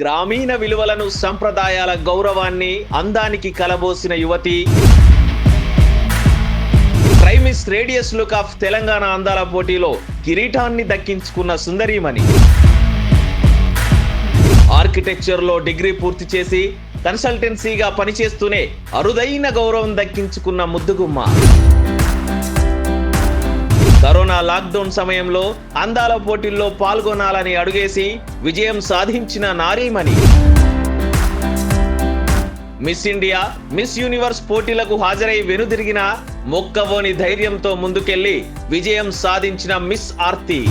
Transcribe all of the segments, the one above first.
గ్రామీణ విలువలను సంప్రదాయాల గౌరవాన్ని అందానికి కలబోసిన యువతి ట్రైమిస్ రేడియస్ లుక్ ఆఫ్ తెలంగాణ అందాల పోటీలో కిరీటాన్ని దక్కించుకున్న సుందరీమణి. ఆర్కిటెక్చర్లో డిగ్రీ పూర్తి చేసి కన్సల్టెన్సీగా పనిచేస్తూనే అరుదైన గౌరవం దక్కించుకున్న ముద్దుగుమ్మ. కరోనా లాక్డౌన్ సమయంలో అందాల పోటీల్లో పాల్గొనాలని అడుగేసి విజయం సాధించిన నారీమణి. మిస్ ఇండియా, మిస్ యూనివర్స్ పోటీలకు హాజరై వెనుదిరిగిన మొక్కవోని ధైర్యంతో ముందుకెళ్లి విజయం సాధించిన మిస్ ఆర్తి.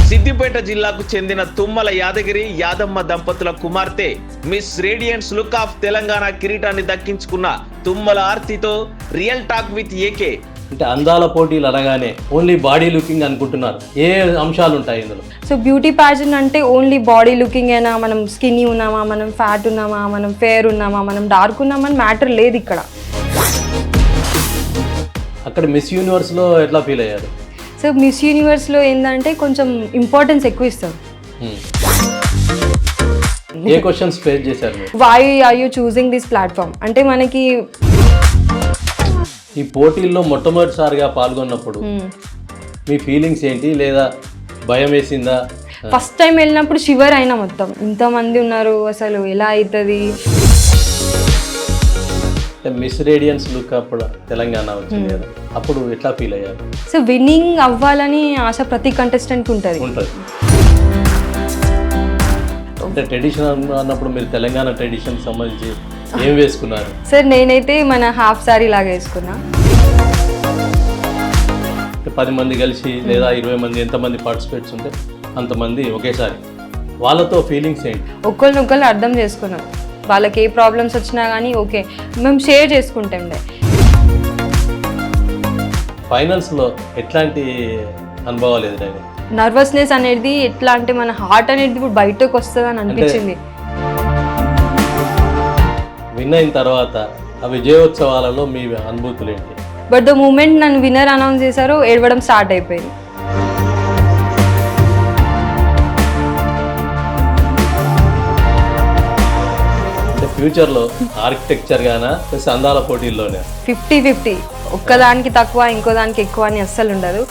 సిద్దిపేట జిల్లాకు చెందిన తుమ్మల యాదగిరి యాదమ్మ దంపతుల కుమార్తె Miss radians look of Telangana కిరీటాన్ని దక్కించుకున్న తుమ్మల ఆర్తితో రియల్ టాక్ విత్ ఏకే. అంటే అందాల పోటీలు అనగానే ఓన్లీ బాడీ లుకింగ్ అనుకుంటున్నారు. ఏ అంశాలు ఉంటాయి ఇందులో? సో బ్యూటీ ప్యాజెంట్ అంటే ఓన్లీ బాడీ లుకింగ్ అయినా, మనం స్కిన్నీ ఉన్నామా, మనం ఫ్యాట్ ఉన్నామా, మనం ఫేర్ ఉన్నామా, మనం డార్క్ ఉన్నామా అని మ్యాటర్ లేదు ఇక్కడ. అక్కడ మిస్ యూనివర్స్లో ఎట్లా ఫీల్ అయ్యారు? సో మిస్ యూనివర్స్లో ఏంటంటే కొంచెం ఇంపార్టెన్స్ ఎక్కువ ఇస్తారు. ఏ క్వశ్చన్స్ ఫేస్ చేశారు మీరు? Why are you choosing this platform అంటే మనకి ఈ పోటీల్లో మొట్టమొదటిసారిగా పాల్గొన్నప్పుడు మీ ఫీలింగ్స్ ఏంటి, లేదా భయం వేసిందా? ఫస్ట్ టైం వెళ్ళినప్పుడు షివర్ అయినా, మొత్తం ఇంతమంది ఉన్నారు అసలు ఎలా అవుతుంది. మిస్ రేడియన్స్ లుక్ అప్పుడు తెలంగాణ వచ్చింది కదా, అప్పుడు ఎట్లా ఫీల్ అయ్యారు? సో విన్నింగ్ అవ్వాలని ఆశ ప్రతి కంటెస్టెంట్కి ఉంటుంది. అంటే ట్రెడిషన్ అన్నప్పుడు మీరు తెలంగాణ ట్రెడిషన్ సంబంధించి ఏం వేసుకున్నారు? సార్ నేనైతే మన హాఫ్ సారీ లాగా వేసుకున్నా. 10 మంది కలిసి లేదా 20 మంది ఎంతమంది పార్టిసిపేట్స్ ఉంటే అంతమంది ఒకేసారి, వాళ్ళతో ఫీలింగ్స్ ఏంటి? ఒకళ్ళనొకళ్ళు అర్థం చేసుకున్నాం. వాళ్ళకి ఏ ప్రాబ్లమ్స్ వచ్చినా కానీ ఓకే మేము షేర్ చేసుకుంటాం. ఫైనల్స్లో ఎట్లాంటి అనుభవాలు ఎదురైనాయి? నర్వస్నెస్ అనేది ఎట్లా అంటే మన హార్ట్ అనేది ఇప్పుడు బయటకు వస్తుంది అని అనిపించింది. విన్ అయిన తర్వాత ఆ విజయోత్సవాలలో మీ అనుభూతులు ఏంటి? బట్ ద మూమెంట్ నన్ను విన్నర్ అనౌన్స్ చేశారో ఏడవడం స్టార్ట్ అయిపోయింది. ఫ్యూచర్లో ఆర్కిటెక్చర్ గానా అందాల పోటీల్లోనే 50-50, ఒక్కదానికి తక్కువ ఇంకో దానికి ఎక్కువ అని అస్సలు ఉండదు.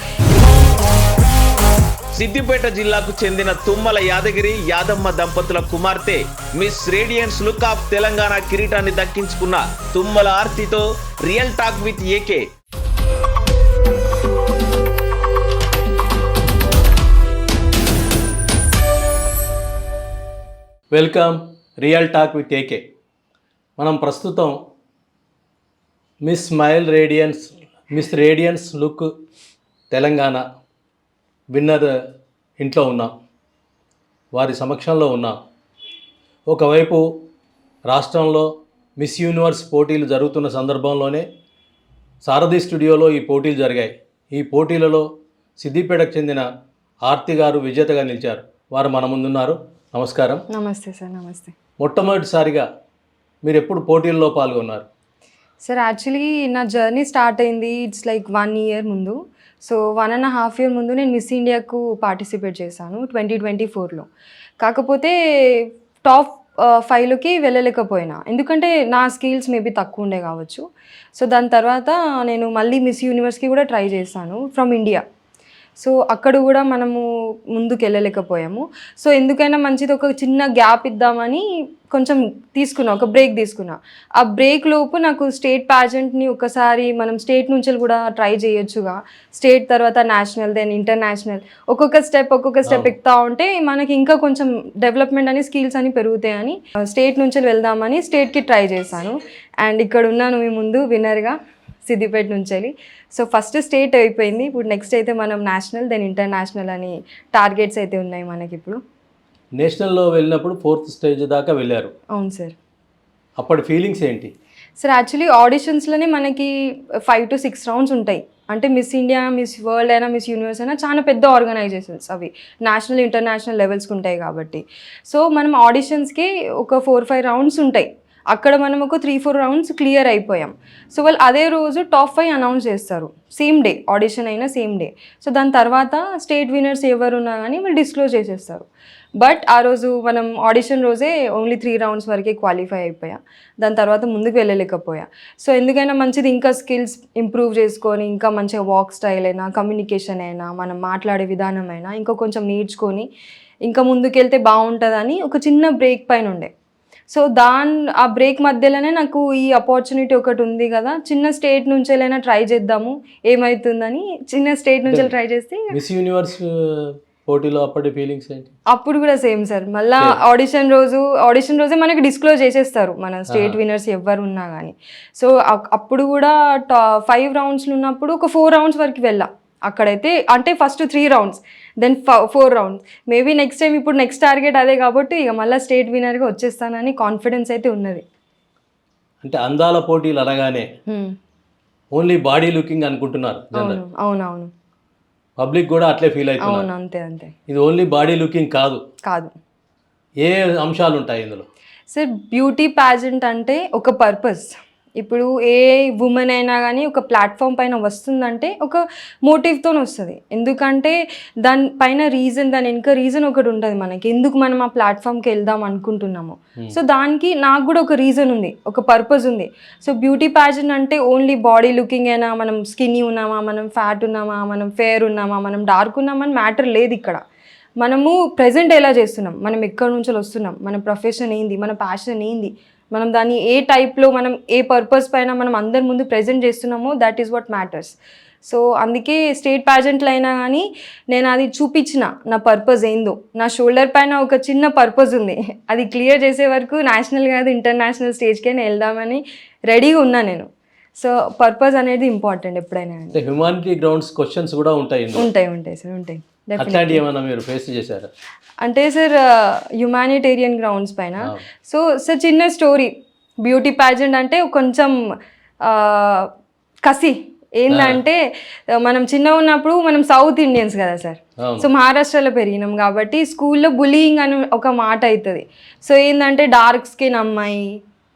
సిద్దిపేట జిల్లాకు చెందిన తుమ్మల యాదగిరి యాదమ్మ దంపతుల కుమార్తె Miss radians look of Telangana కిరీటాన్ని దక్కించుకున్న తుమ్మల ఆర్తితో real talk with AK. Welcome real talk with AK. మనం ప్రస్తుతం Miss radians look Telangana winner ఇంట్లో ఉన్నాం, వారి సమక్షంలో ఉన్నాం. ఒకవైపు రాష్ట్రంలో మిస్ యూనివర్స్ పోటీలు జరుగుతున్న సందర్భంలోనే సారథి స్టూడియోలో ఈ పోటీలు జరిగాయి. ఈ పోటీలలో సిద్దిపేటకు చెందిన ఆర్తి గారు విజేతగా నిలిచారు. వారు మన ముందున్నారు. నమస్కారం. నమస్తే సార్. నమస్తే. మొట్టమొదటిసారిగా మీరు ఎప్పుడు పోటీల్లో పాల్గొన్నారు? సార్ యాక్చువల్లీ నా జర్నీ స్టార్ట్ అయింది ఇట్స్ లైక్ 1 year ముందు. సో 1.5 year ముందు నేను మిస్ ఇండియాకు పార్టిసిపేట్ చేశాను 2024లో. కాకపోతే టాప్ 5లోకి వెళ్ళలేకపోయినా, ఎందుకంటే నా స్కిల్స్ మేబీ తక్కువ ఉండే కావచ్చు. సో దాని తర్వాత నేను మళ్ళీ మిస్ యూనివర్స్కి కూడా ట్రై చేశాను ఫ్రమ్ ఇండియా. సో అక్కడ కూడా మనము ముందుకు వెళ్ళలేకపోయాము. సో ఎందుకైనా మంచిది ఒక చిన్న గ్యాప్ ఇద్దామని కొంచెం తీసుకున్నా, ఒక బ్రేక్ తీసుకున్నా. ఆ బ్రేక్ లోపు నాకు స్టేట్ ప్యాజెంట్ని ఒకసారి మనం స్టేట్ నుంచి కూడా ట్రై చేయొచ్చుగా, స్టేట్ తర్వాత నేషనల్ దెన్ ఇంటర్నేషనల్, ఒక్కొక్క స్టెప్ ఎక్కుతా ఉంటే మనకి ఇంకా కొంచెం డెవలప్మెంట్ అని స్కిల్స్ అని పెరుగుతాయని స్టేట్ నుంచి వెళ్దామని స్టేట్కి ట్రై చేశాను. అండ్ ఇక్కడ ఉన్నాను మీ ముందు విన్నర్గా సిద్దిపేట నుంచి వెళ్ళి. సో ఫస్ట్ స్టేట్ అయిపోయింది, ఇప్పుడు నెక్స్ట్ అయితే మనం నేషనల్ దెన్ ఇంటర్నేషనల్ అని టార్గెట్స్ అయితే ఉన్నాయి మనకి. ఇప్పుడు నేషనల్లో వెళ్ళినప్పుడు 4th స్టేజ్ దాకా వెళ్ళారు. అవును సార్. అప్పటి ఫీలింగ్స్ ఏంటి? సార్ యాక్చువల్లీ ఆడిషన్స్లోనే మనకి 5 to 6 rounds ఉంటాయి. అంటే మిస్ ఇండియా, మిస్ వరల్డ్ అయినా, మిస్ యూనివర్స్ అయినా చాలా పెద్ద ఆర్గనైజేషన్స్ అవి, నేషనల్ ఇంటర్నేషనల్ లెవెల్స్కి ఉంటాయి కాబట్టి. సో మనం ఆడిషన్స్కి ఒక 4-5 rounds ఉంటాయి. అక్కడ మనం ఒక 3-4 రౌండ్స్ క్లియర్ అయిపోయాం. సో వాళ్ళు అదే రోజు టాప్ 5 అనౌన్స్ చేస్తారు, సేమ్ డే ఆడిషన్ అయినా సేమ్ డే. సో దాని తర్వాత స్టేట్ విన్నర్స్ ఎవరున్నా కానీ వాళ్ళు డిస్క్లోజ్ చేసేస్తారు. బట్ ఆ రోజు మనం ఆడిషన్ రోజే ఓన్లీ 3 రౌండ్స్ వరకే క్వాలిఫై అయిపోయా. దాని తర్వాత ముందుకు వెళ్ళలేకపోయా. సో ఎందుకైనా మంచిది ఇంకా స్కిల్స్ ఇంప్రూవ్ చేసుకొని ఇంకా మంచిగా వాక్ స్టైల్ అయినా, కమ్యూనికేషన్ అయినా, మనం మాట్లాడే విధానం అయినా ఇంకా కొంచెం నేర్చుకొని ఇంకా ముందుకెళ్తే బాగుంటుందని ఒక చిన్న బ్రేక్ పైన ఉండే. సో ఆ బ్రేక్ మధ్యలోనే నాకు ఈ ఆపర్చునిటీ ఒకటి ఉంది కదా, చిన్న స్టేట్ నుంచి వెళ్ళైనా ట్రై చేద్దాము ఏమవుతుందని చిన్న స్టేట్ నుంచి ట్రై చేస్తే మిస్ యూనివర్స్ పోటీలో అప్పటి ఫీలింగ్స్ ఏంటి? అప్పుడు కూడా సేమ్ సార్. మళ్ళీ ఆడిషన్ రోజే మనకి డిస్క్లోజ్ చేసేస్తారు మన స్టేట్ విన్నర్స్ ఎవరు ఉన్నా కానీ. సో అప్పుడు కూడా 5 రౌండ్స్లు ఉన్నప్పుడు ఒక 4 రౌండ్స్ వరకు వెళ్ళా అక్కడైతే. అంటే first 3 rounds, then 4 rounds. Maybe next time ఇప్పుడు నెక్స్ట్ టార్గెట్ అదే కాబట్టి ఇక మళ్ళీ స్టేట్ విన్నర్గా వచ్చేస్తానని కాన్ఫిడెన్స్ అయితే ఉన్నది. అంటే అందాల పోటీలు అనగానే ఓన్లీ బాడీ లుకింగ్ అనుకుంటున్నారు జనరల్. అవునవును, పబ్లిక్ కూడా అట్లే ఫీల్ అవుతున్నారు. అవును, అంతే అంతే. ఇది ఓన్లీ బాడీ లుకింగ్ కాదు. ఏ అంశాలు ఉంటాయి ఇందులో? సార్ బ్యూటీ ప్యాజెంట్ అంటే ఒక పర్పస్. ఇప్పుడు ఏ ఉమెన్ అయినా కానీ ఒక ప్లాట్ఫామ్ పైన వస్తుందంటే ఒక మోటివ్తో వస్తుంది. ఎందుకంటే దాని వెనుక రీజన్ ఒకటి ఉంటుంది మనకి, ఎందుకు మనం ఆ ప్లాట్ఫామ్కి వెళ్దాం అనుకుంటున్నాము. సో దానికి నాకు కూడా ఒక రీజన్ ఉంది, ఒక పర్పస్ ఉంది. సో బ్యూటీ ప్యాజెంట్ అంటే ఓన్లీ బాడీ లుకింగ్ అయినా, మనం స్కిన్నీ ఉన్నామా, మనం ఫ్యాట్ ఉన్నామా, మనం ఫేర్ ఉన్నామా, మనం డార్క్ ఉన్నామా అని మ్యాటర్ లేదు ఇక్కడ. మనము ప్రజెంట్ ఎలా చేస్తున్నాం, మనం ఎక్కడి నుంచి వస్తున్నాం, మన ప్రొఫెషన్ ఏంది, మన ప్యాషన్ ఏంది, మనం దాన్ని ఏ టైప్లో, మనం ఏ పర్పస్ పైన మనం అందరి ముందు ప్రజెంట్ చేస్తున్నామో that is what matters. So అందుకే స్టేట్ ప్యాజెంట్లు అయినా కానీ నేను అది చూపించిన నా పర్పస్ ఏందో. నా షోల్డర్ పైన ఒక చిన్న పర్పస్ ఉంది, అది క్లియర్ చేసే వరకు నేషనల్ కాదు ఇంటర్నేషనల్ స్టేజ్కైనా వెళ్దామని రెడీగా ఉన్నా నేను. సో పర్పస్ అనేది ఇంపార్టెంట్ ఎప్పుడైనా. హ్యుమానిటీ గ్రౌండ్స్ క్వశ్చన్స్ కూడా ఉంటాయి సార్, ఉంటాయి. అట్లాంటి ఏమైనా మీరు ఫేస్ చేశారా? అంటే సార్ హ్యుమానిటేరియన్ గ్రౌండ్స్ పైన. సో సార్ చిన్న స్టోరీ, బ్యూటీ ప్యాజెంట్ అంటే కొంచెం కసి ఏంటంటే, మనం చిన్న ఉన్నప్పుడు మనం సౌత్ ఇండియన్స్ కదా సార్, సో మహారాష్ట్రలో పెరిగినాం కాబట్టి స్కూల్లో బులియింగ్ అని ఒక మాట అవుతుంది. సో ఏంటంటే డార్క్ స్కిన్ అమ్మాయి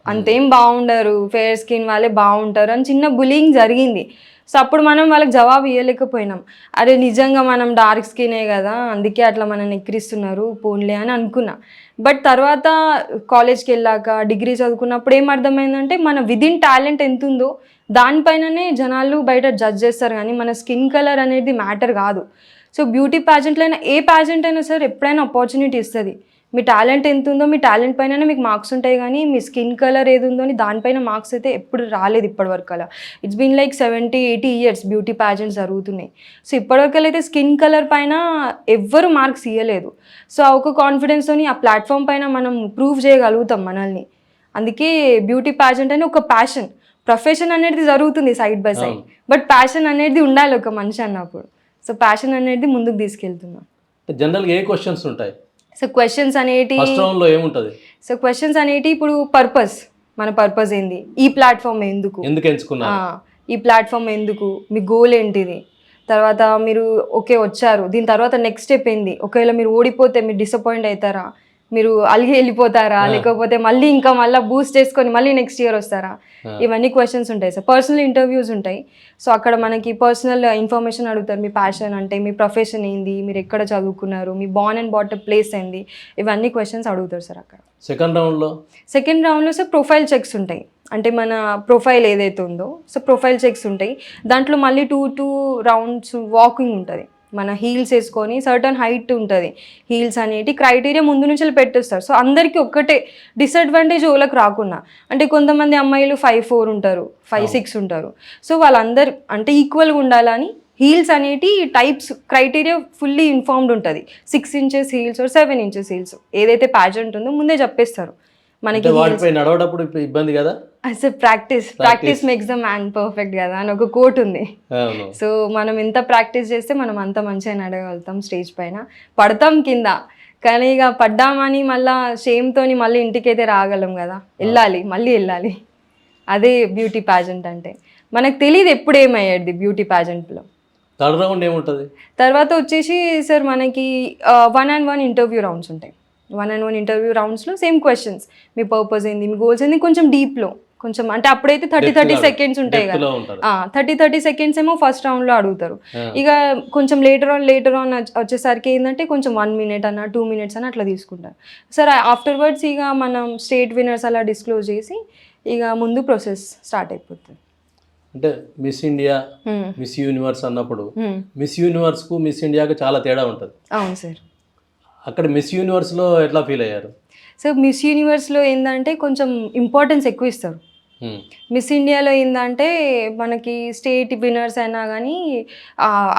అంతేం బాగుండరు, ఫేర్ స్కిన్ వాళ్ళే బాగుంటారు అని చిన్న బులియింగ్ జరిగింది. సో అప్పుడు మనం వాళ్ళకి జవాబు ఇవ్వలేకపోయినాం. అరే నిజంగా మనం డార్క్ స్కినే కదా, అందుకే అట్లా మనల్ని ఎక్కిరిస్తున్నారు పోన్లే అని అనుకున్నా. బట్ తర్వాత కాలేజ్కి వెళ్ళాక, డిగ్రీ చదువుకున్నప్పుడు ఏం అర్థమైందంటే, మన విదిన్ టాలెంట్ ఎంత ఉందో దానిపైననే జనాలు బయట జడ్జ్ చేస్తారు, కానీ మన స్కిన్ కలర్ అనేది మ్యాటర్ కాదు. సో బ్యూటీ ప్యాజెంట్లో అయినా, ఏ ప్యాజెంట్ అయినా సార్ ఎప్పుడైనా ఆపర్చునిటీ ఇస్తుంది. మీ టాలెంట్ ఎంత ఉందో మీ టాలెంట్ పైన మీకు మార్క్స్ ఉంటాయి, కానీ మీ స్కిన్ కలర్ ఏది ఉందో అని దానిపైన మార్క్స్ అయితే ఎప్పుడు రాలేదు ఇప్పటివరకు. అలా it's been like 70-80 years beauty pageants జరుగుతున్నాయి. సో ఇప్పటివరకు అయితే స్కిన్ కలర్ పైన ఎవ్వరు మార్క్స్ ఇవ్వలేదు. సో ఆ ఒక కాన్ఫిడెన్స్తో ఆ ప్లాట్ఫామ్ పైన మనం ప్రూవ్ చేయగలుగుతాం మనల్ని. అందుకే బ్యూటీ ప్యాజెంట్ అని ఒక ప్యాషన్, ప్రొఫెషన్ అనేది జరుగుతుంది side by side, but passion అనేది ఉండాలి ఒక మనిషి అన్నప్పుడు. సో ప్యాషన్ అనేది ముందుకు తీసుకెళ్తున్నాం. జనరల్గా ఏ క్వశ్చన్స్ ఉంటాయి? సో క్వశ్చన్స్ అనేటి ఏముంటుంది? సో క్వశ్చన్స్ అనేటి ఇప్పుడు పర్పస్, మన పర్పస్ ఏంది, ఈ ప్లాట్ఫామ్ ఎందుకు ఎంచుకున్నారు, ఈ ప్లాట్ఫామ్ ఎందుకు, మీ గోల్ ఏంటిది, తర్వాత మీరు ఓకే వచ్చారు, దీని తర్వాత నెక్స్ట్ స్టెప్ ఏంది, ఒకవేళ మీరు ఓడిపోతే మీరు డిసప్పాయింట్ అవుతారా, మీరు అలిగి వెళ్ళిపోతారా, లేకపోతే మళ్ళీ బూస్ట్ చేసుకొని మళ్ళీ నెక్స్ట్ ఇయర్ వస్తారా, ఇవన్నీ క్వశ్చన్స్ ఉంటాయి సార్. పర్సనల్ ఇంటర్వ్యూస్ ఉంటాయి. సో అక్కడ మనకి పర్సనల్ ఇన్ఫర్మేషన్ అడుగుతారు, మీ ప్యాషన్ అంటే, మీ ప్రొఫెషన్ ఏంది, మీరు ఎక్కడ చదువుకున్నారు, మీ బార్న్ అండ్ బాటమ్ ప్లేస్ ఏంది, ఇవన్నీ క్వశ్చన్స్ అడుగుతారు సార్ అక్కడ. సెకండ్ రౌండ్లో సార్ ప్రొఫైల్ చెక్స్ ఉంటాయి. అంటే మన ప్రొఫైల్ ఏదైతే ఉందో, సో ప్రొఫైల్ చెక్స్ ఉంటాయి. దాంట్లో మళ్ళీ 2 రౌండ్స్ వాకింగ్ ఉంటుంది. మన హీల్స్ వేసుకొని సర్టన్ హైట్ ఉంటుంది, హీల్స్ అనేటి క్రైటీరియా ముందు నుంచి పెట్టేస్తారు. సో అందరికీ ఒక్కటే డిసడ్వాంటేజ్ ఓలకు రాకుండా, అంటే కొంతమంది అమ్మాయిలు 5'4" ఉంటారు, 5'6" ఉంటారు. సో వాళ్ళందరూ అంటే ఈక్వల్గా ఉండాలని హీల్స్ అనేటి టైప్స్ క్రైటీరియా ఫుల్లీ ఇన్ఫార్మ్డ్ ఉంటుంది. 6 ఇంచెస్ హీల్స్ 7 ఇంచెస్ హీల్స్ ఏదైతే ప్యాజెంట్ ఉందో ముందే చెప్పేస్తారు మనకి. నడవడప్పుడు ఇబ్బంది కదా, అసలు practice makes the man perfect కదా అని ఒక కోట్ ఉంది. సో మనం ఎంత ప్రాక్టీస్ చేస్తే మనం అంత మంచిగా నడగలుగుతాం స్టేజ్ పైన. పడతాం కింద, కానీ ఇక పడ్డామని మళ్ళీ షేమ్తోని మళ్ళీ ఇంటికైతే రాగలం కదా, మళ్ళీ వెళ్ళాలి. అదే బ్యూటీ ప్యాజెంట్ అంటే. మనకు తెలియదు ఎప్పుడు ఏమయ్యేది బ్యూటీ ప్యాజెంట్లో. థర్డ్ రౌండ్ ఏముంటుంది? తర్వాత వచ్చేసి సార్ మనకి 1-on-1 ఇంటర్వ్యూ రౌండ్స్ ఉంటాయి. 1-on-1 ఇంటర్వ్యూ రౌండ్స్లో సేమ్ క్వశ్చన్స్, మీ పర్పస్ ఏంది, మీ గోల్స్ ఏంది, కొంచెం డీప్లో, కొంచెం అంటే అప్పుడైతే 30 సెకండ్స్ ఉంటాయి కదా, 30 సెకండ్స్ ఏమో ఫస్ట్ రౌండ్లో అడుగుతారు. ఇక కొంచెం లేటర్ ఆన్ వచ్చేసరికి ఏంటంటే కొంచెం 1 minute అన్న 2 minutes అన్న అట్లా తీసుకుంటారు. సరే ఆఫ్టర్వర్డ్స్ ఇక మనం స్టేట్ విన్నర్స్ అలా డిస్క్లోజ్ చేసి ఇక ముందు ప్రాసెస్ స్టార్ట్ అయిపోతుంది. అంటే మిస్ ఇండియా, మిస్ యూనివర్స్ అన్నప్పుడు మిస్ యూనివర్స్కు మిస్ ఇండియాకు చాలా తేడా ఉంటుంది. అవును సార్. అక్కడ మిస్ యూనివర్స్లో ఎట్లా ఫీల్ అయ్యారు? సో మిస్ యూనివర్స్లో ఏంటంటే కొంచెం ఇంపార్టెన్స్ ఎక్కువ ఇస్తారు. మిస్ ఇండియాలో ఏంటంటే మనకి స్టేట్ విన్నర్స్ అయినా కానీ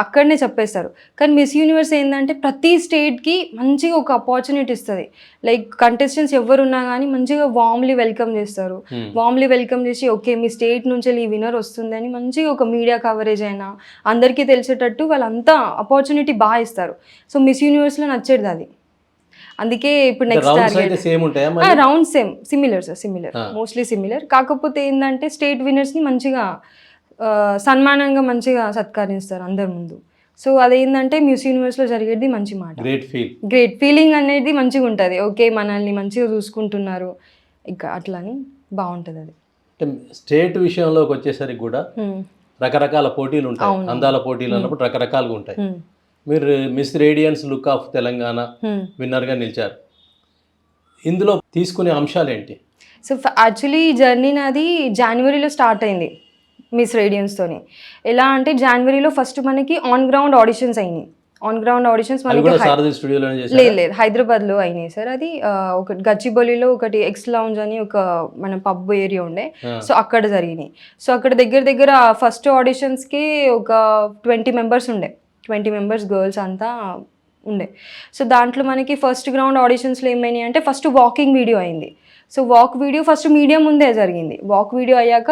అక్కడనే చెప్పేస్తారు. కానీ మిస్ యూనివర్స్ ఏంటంటే ప్రతి స్టేట్కి మంచిగా ఒక ఆపర్చునిటీ ఇస్తుంది. లైక్ కంటెస్టెంట్స్ ఎవరున్నా కానీ మంచిగా వామ్లీ వెల్కమ్ చేస్తారు. వామ్లీ వెల్కమ్ చేసి ఓకే మీ స్టేట్ నుంచి ఈ విన్నర్ వస్తుంది అని మంచిగా ఒక మీడియా కవరేజ్ అయినా అందరికీ తెలిసేటట్టు వాళ్ళంతా ఆపర్చునిటీ బాగా ఇస్తారు. సో మిస్ యూనివర్స్లో నచ్చేది అది. అందుకే ఇప్పుడు next round similar sir, mostly similar. కాకపోతే ఏంటంటే స్టేట్ విన్నర్స్ని మంచిగా సన్మానంగా మంచిగా సత్కరిస్తారు అందరి ముందు. సో అదేంటంటే మిస్ యూనివర్స్లో జరిగేది మంచి మాట, గ్రేట్ ఫీలింగ్ అనేది మంచిగా ఉంటుంది. ఓకే మనల్ని మంచిగా చూసుకుంటున్నారు ఇంకా అట్లా అని బాగుంటుంది అది. స్టేట్ విషయంలోకి వచ్చేసరికి కూడా రకరకాల పోటీలు ఉంటాయి, అందాల పోటీలు అన్నప్పుడు రకరకాలుగా ఉంటాయి. మీరు Miss radians look of Telangana విన్నర్గా నిలిచారు. ఇందులో తీసుకునే అంశాలు ఏంటి? సో యాక్చువల్లీ ఈ జర్నీ నాది జనవరిలో స్టార్ట్ అయింది మిస్ రేడియన్స్తోని. ఎలా అంటే జనవరిలో ఫస్ట్ మనకి ఆన్ గ్రౌండ్ ఆడిషన్స్ అయినాయి. ఆన్ గ్రౌండ్ ఆడిషన్స్ లేదు హైదరాబాద్లో అయినాయి సార్. అది ఒక గచ్చిబౌలిలో ఒకటి ఎక్స్ లౌంజ్ అని ఒక మన పబ్ ఏరియా ఉండే, సో అక్కడ జరిగినాయి. సో అక్కడ దగ్గర ఫస్ట్ ఆడిషన్స్కి ఒక 20 members ఉండే, 20 members గర్ల్స్ అంతా ఉండే. సో దాంట్లో మనకి ఫస్ట్ గ్రౌండ్ ఆడిషన్స్లో ఏమైనాయి అంటే ఫస్ట్ వాకింగ్ వీడియో అయింది. So walk video first media ముందే జరిగింది. వాక్ వీడియో అయ్యాక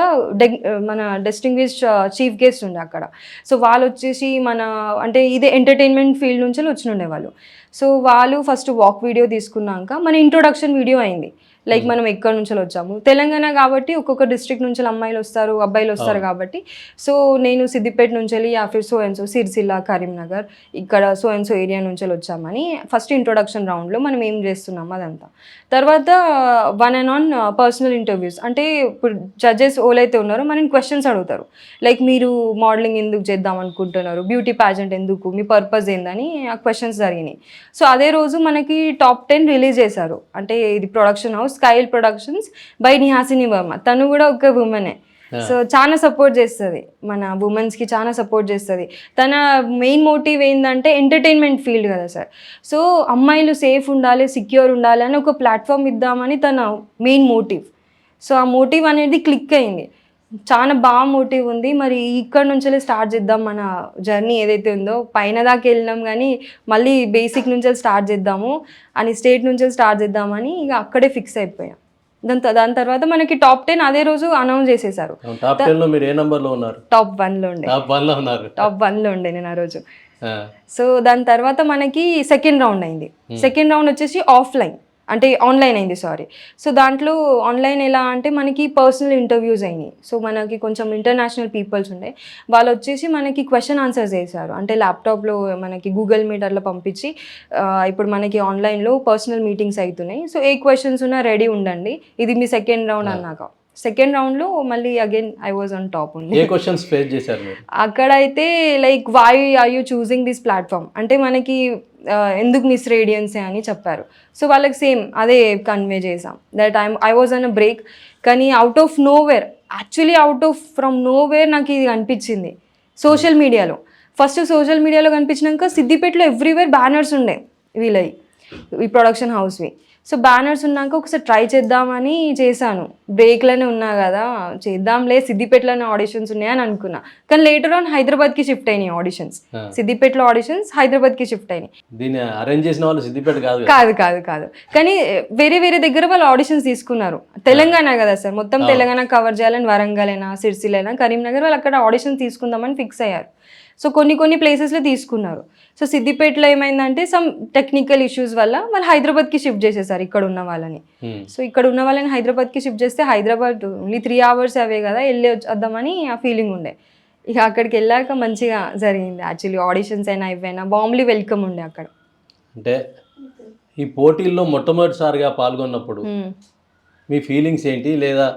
మన డిస్టింగ్విష్డ్ చీఫ్ గెస్ట్ ఉండే అక్కడ. సో వాళ్ళు వచ్చేసి మన అంటే ఇదే ఎంటర్టైన్మెంట్ ఫీల్డ్ నుంచి వచ్చినుండే వాళ్ళు. సో వాళ్ళు ఫస్ట్ వాక్ వీడియో తీసుకున్నాక మన ఇంట్రొడక్షన్ వీడియో అయింది. లైక్ మనం ఎక్కడి నుంచి వచ్చాము, తెలంగాణ కాబట్టి ఒక్కొక్క డిస్ట్రిక్ట్ నుంచి అమ్మాయిలు వస్తారు అబ్బాయిలు వస్తారు కాబట్టి. సో నేను సిద్దిపేట నుంచి వెళ్ళి యాఫిర్ so and so Sircilla Karimnagar ఇక్కడ సో అండ్ సో ఏరియా నుంచి వచ్చామని ఫస్ట్ ఇంట్రొడక్షన్ రౌండ్లో మనం ఏం చేస్తున్నాము అదంతా. తర్వాత 1-on-1 పర్సనల్ ఇంటర్వ్యూస్ అంటే ఇప్పుడు జడ్జెస్ ఓలైతే ఉన్నారో మనని క్వశ్చన్స్ అడుగుతారు. లైక్ మీరు మోడలింగ్ ఎందుకు చేద్దాం అనుకుంటున్నారు, బ్యూటీ ప్యాజెంట్ ఎందుకు, మీ పర్పస్ ఏందని ఆ క్వశ్చన్స్ జరిగినాయి. సో అదే రోజు మనకి టాప్ 10 రిలీజ్ చేశారు. అంటే ఇది ప్రొడక్షన్ హౌస్ స్కైల్ ప్రొడక్షన్స్ బై నిహాసిని వర్మ. తను కూడా ఒక ఉమెనే. సో చాలా సపోర్ట్ చేస్తుంది మన ఉమెన్స్కి, చాలా సపోర్ట్ చేస్తుంది. తన మెయిన్ మోటివ్ ఏంటంటే ఎంటర్టైన్మెంట్ ఫీల్డ్ కదా సార్. సో అమ్మాయిలు సేఫ్ ఉండాలి, సెక్యూర్ ఉండాలి అని ఒక ప్లాట్ఫామ్ ఇద్దామని తన మెయిన్ మోటివ్. సో ఆ మోటివ్ అనేది క్లిక్ అయింది, చాలా బాగా మోటివ్ ఉంది. మరి ఇక్కడ నుంచి స్టార్ట్ చేద్దాం మన జర్నీ ఏదైతే ఉందో, పైన దాకా వెళ్ళినాం కానీ మళ్ళీ బేసిక్ నుంచి స్టార్ట్ చేద్దాము అని, స్టేట్ నుంచి స్టార్ట్ చేద్దామని ఇక అక్కడే ఫిక్స్ అయిపోయాం. దాని తర్వాత మనకి టాప్ 10 అదే రోజు అనౌన్స్ చేసేసారు. టాప్ 10 లో మీరు ఏ నంబర్ లో ఉన్నారు? టాప్ 1లో ఉండే. టాప్ 1లో ఉండే నేను ఆ రోజు. సో దాని తర్వాత మనకి సెకండ్ రౌండ్ అయింది. సెకండ్ రౌండ్ వచ్చేసి ఆఫ్లైన్ అంటే ఆన్లైన్ అయింది సారీ. సో దాంట్లో ఆన్లైన్ ఎలా అంటే మనకి పర్సనల్ ఇంటర్వ్యూస్ అయినాయి. సో మనకి కొంచెం ఇంటర్నేషనల్ పీపుల్స్ ఉండే, వాళ్ళు వచ్చేసి మనకి క్వశ్చన్ ఆన్సర్స్ చేశారు. అంటే ల్యాప్టాప్లో మనకి గూగుల్ మీట్ అట్లా పంపించి ఇప్పుడు మనకి ఆన్లైన్లో పర్సనల్ మీటింగ్స్ అవుతున్నాయి. సో ఏ క్వశ్చన్స్ ఉన్నా రెడీ ఉండండి, ఇది మీ సెకండ్ రౌండ్ అన్నాక. సెకండ్ రౌండ్లో మళ్ళీ again I was on top ఉంది. ఏ క్వశ్చన్స్ ఫేస్ చేశారు మీరు? అక్కడైతే like why are you choosing this platform అంటే మనకి ఎందుకు మిస్ రేడియన్సే అని చెప్పారు. సో వాళ్ళకి సేమ్ అదే కన్వే చేసాం that I was on a break. కానీ out of nowhere, actually from nowhere నాకు ఇది అనిపించింది సోషల్ మీడియాలో. ఫస్ట్ సోషల్ మీడియాలో కనిపించినాక సిద్దిపేటలో ఎవ్రీవేర్ బ్యానర్స్ ఉండే వీళ్ళవి, ఈ ప్రొడక్షన్ హౌస్వి. సో బ్యానర్స్ ఉన్నాక ఒకసారి ట్రై చేద్దామని చేశాను. బ్రేక్లోనే ఉన్నా కదా చేద్దాంలే, సిద్దిపేటలోనే ఆడిషన్స్ ఉన్నాయని అనుకున్నా. కానీ లేటర్ ఆన్ హైదరాబాద్కి షిఫ్ట్ అయినాయి ఆడిషన్స్. సిద్దిపేటలో ఆడిషన్స్ హైదరాబాద్కి షిఫ్ట్ అయినాయి. దీన్ని అరేంజ్ చేసిన వాళ్ళు సిద్దిపేట కాదు కానీ వేరే దగ్గర వాళ్ళు ఆడిషన్స్ తీసుకున్నారు. తెలంగాణ కదా సార్, మొత్తం తెలంగాణ కవర్ చేయాలని వరంగల్ అయినా సిరిసిల్ల అయినా కరీంనగర్ వాళ్ళు అక్కడ ఆడిషన్స్ తీసుకుందామని ఫిక్స్ అయ్యారు. సో కొన్ని ప్లేసెస్లో తీసుకున్నారు. సో సిద్దిపేటలో ఏమైందంటే సమ్ టెక్నికల్ ఇష్యూస్ వల్ల వాళ్ళు హైదరాబాద్కి షిఫ్ట్ చేసేసారు ఇక్కడ ఉన్న వాళ్ళని. సో ఇక్కడ ఉన్న వాళ్ళని హైదరాబాద్కి షిఫ్ట్ చేస్తే హైదరాబాద్ ఓన్లీ 3 hours అవే కదా, వెళ్ళి వద్దామని ఆ ఫీలింగ్ ఉండే. ఇక అక్కడికి వెళ్ళాక మంచిగా జరిగింది. యాక్చువల్లీ ఆడిషన్స్ అయినా ఇవైనా వామ్లీ వెల్కమ్ ఉండే అక్కడ. అంటే ఈ పోటీల్లో మొట్టమొదటిసారిగా పాల్గొన్నప్పుడు మీ ఫీలింగ్స్ ఏంటి, లేదా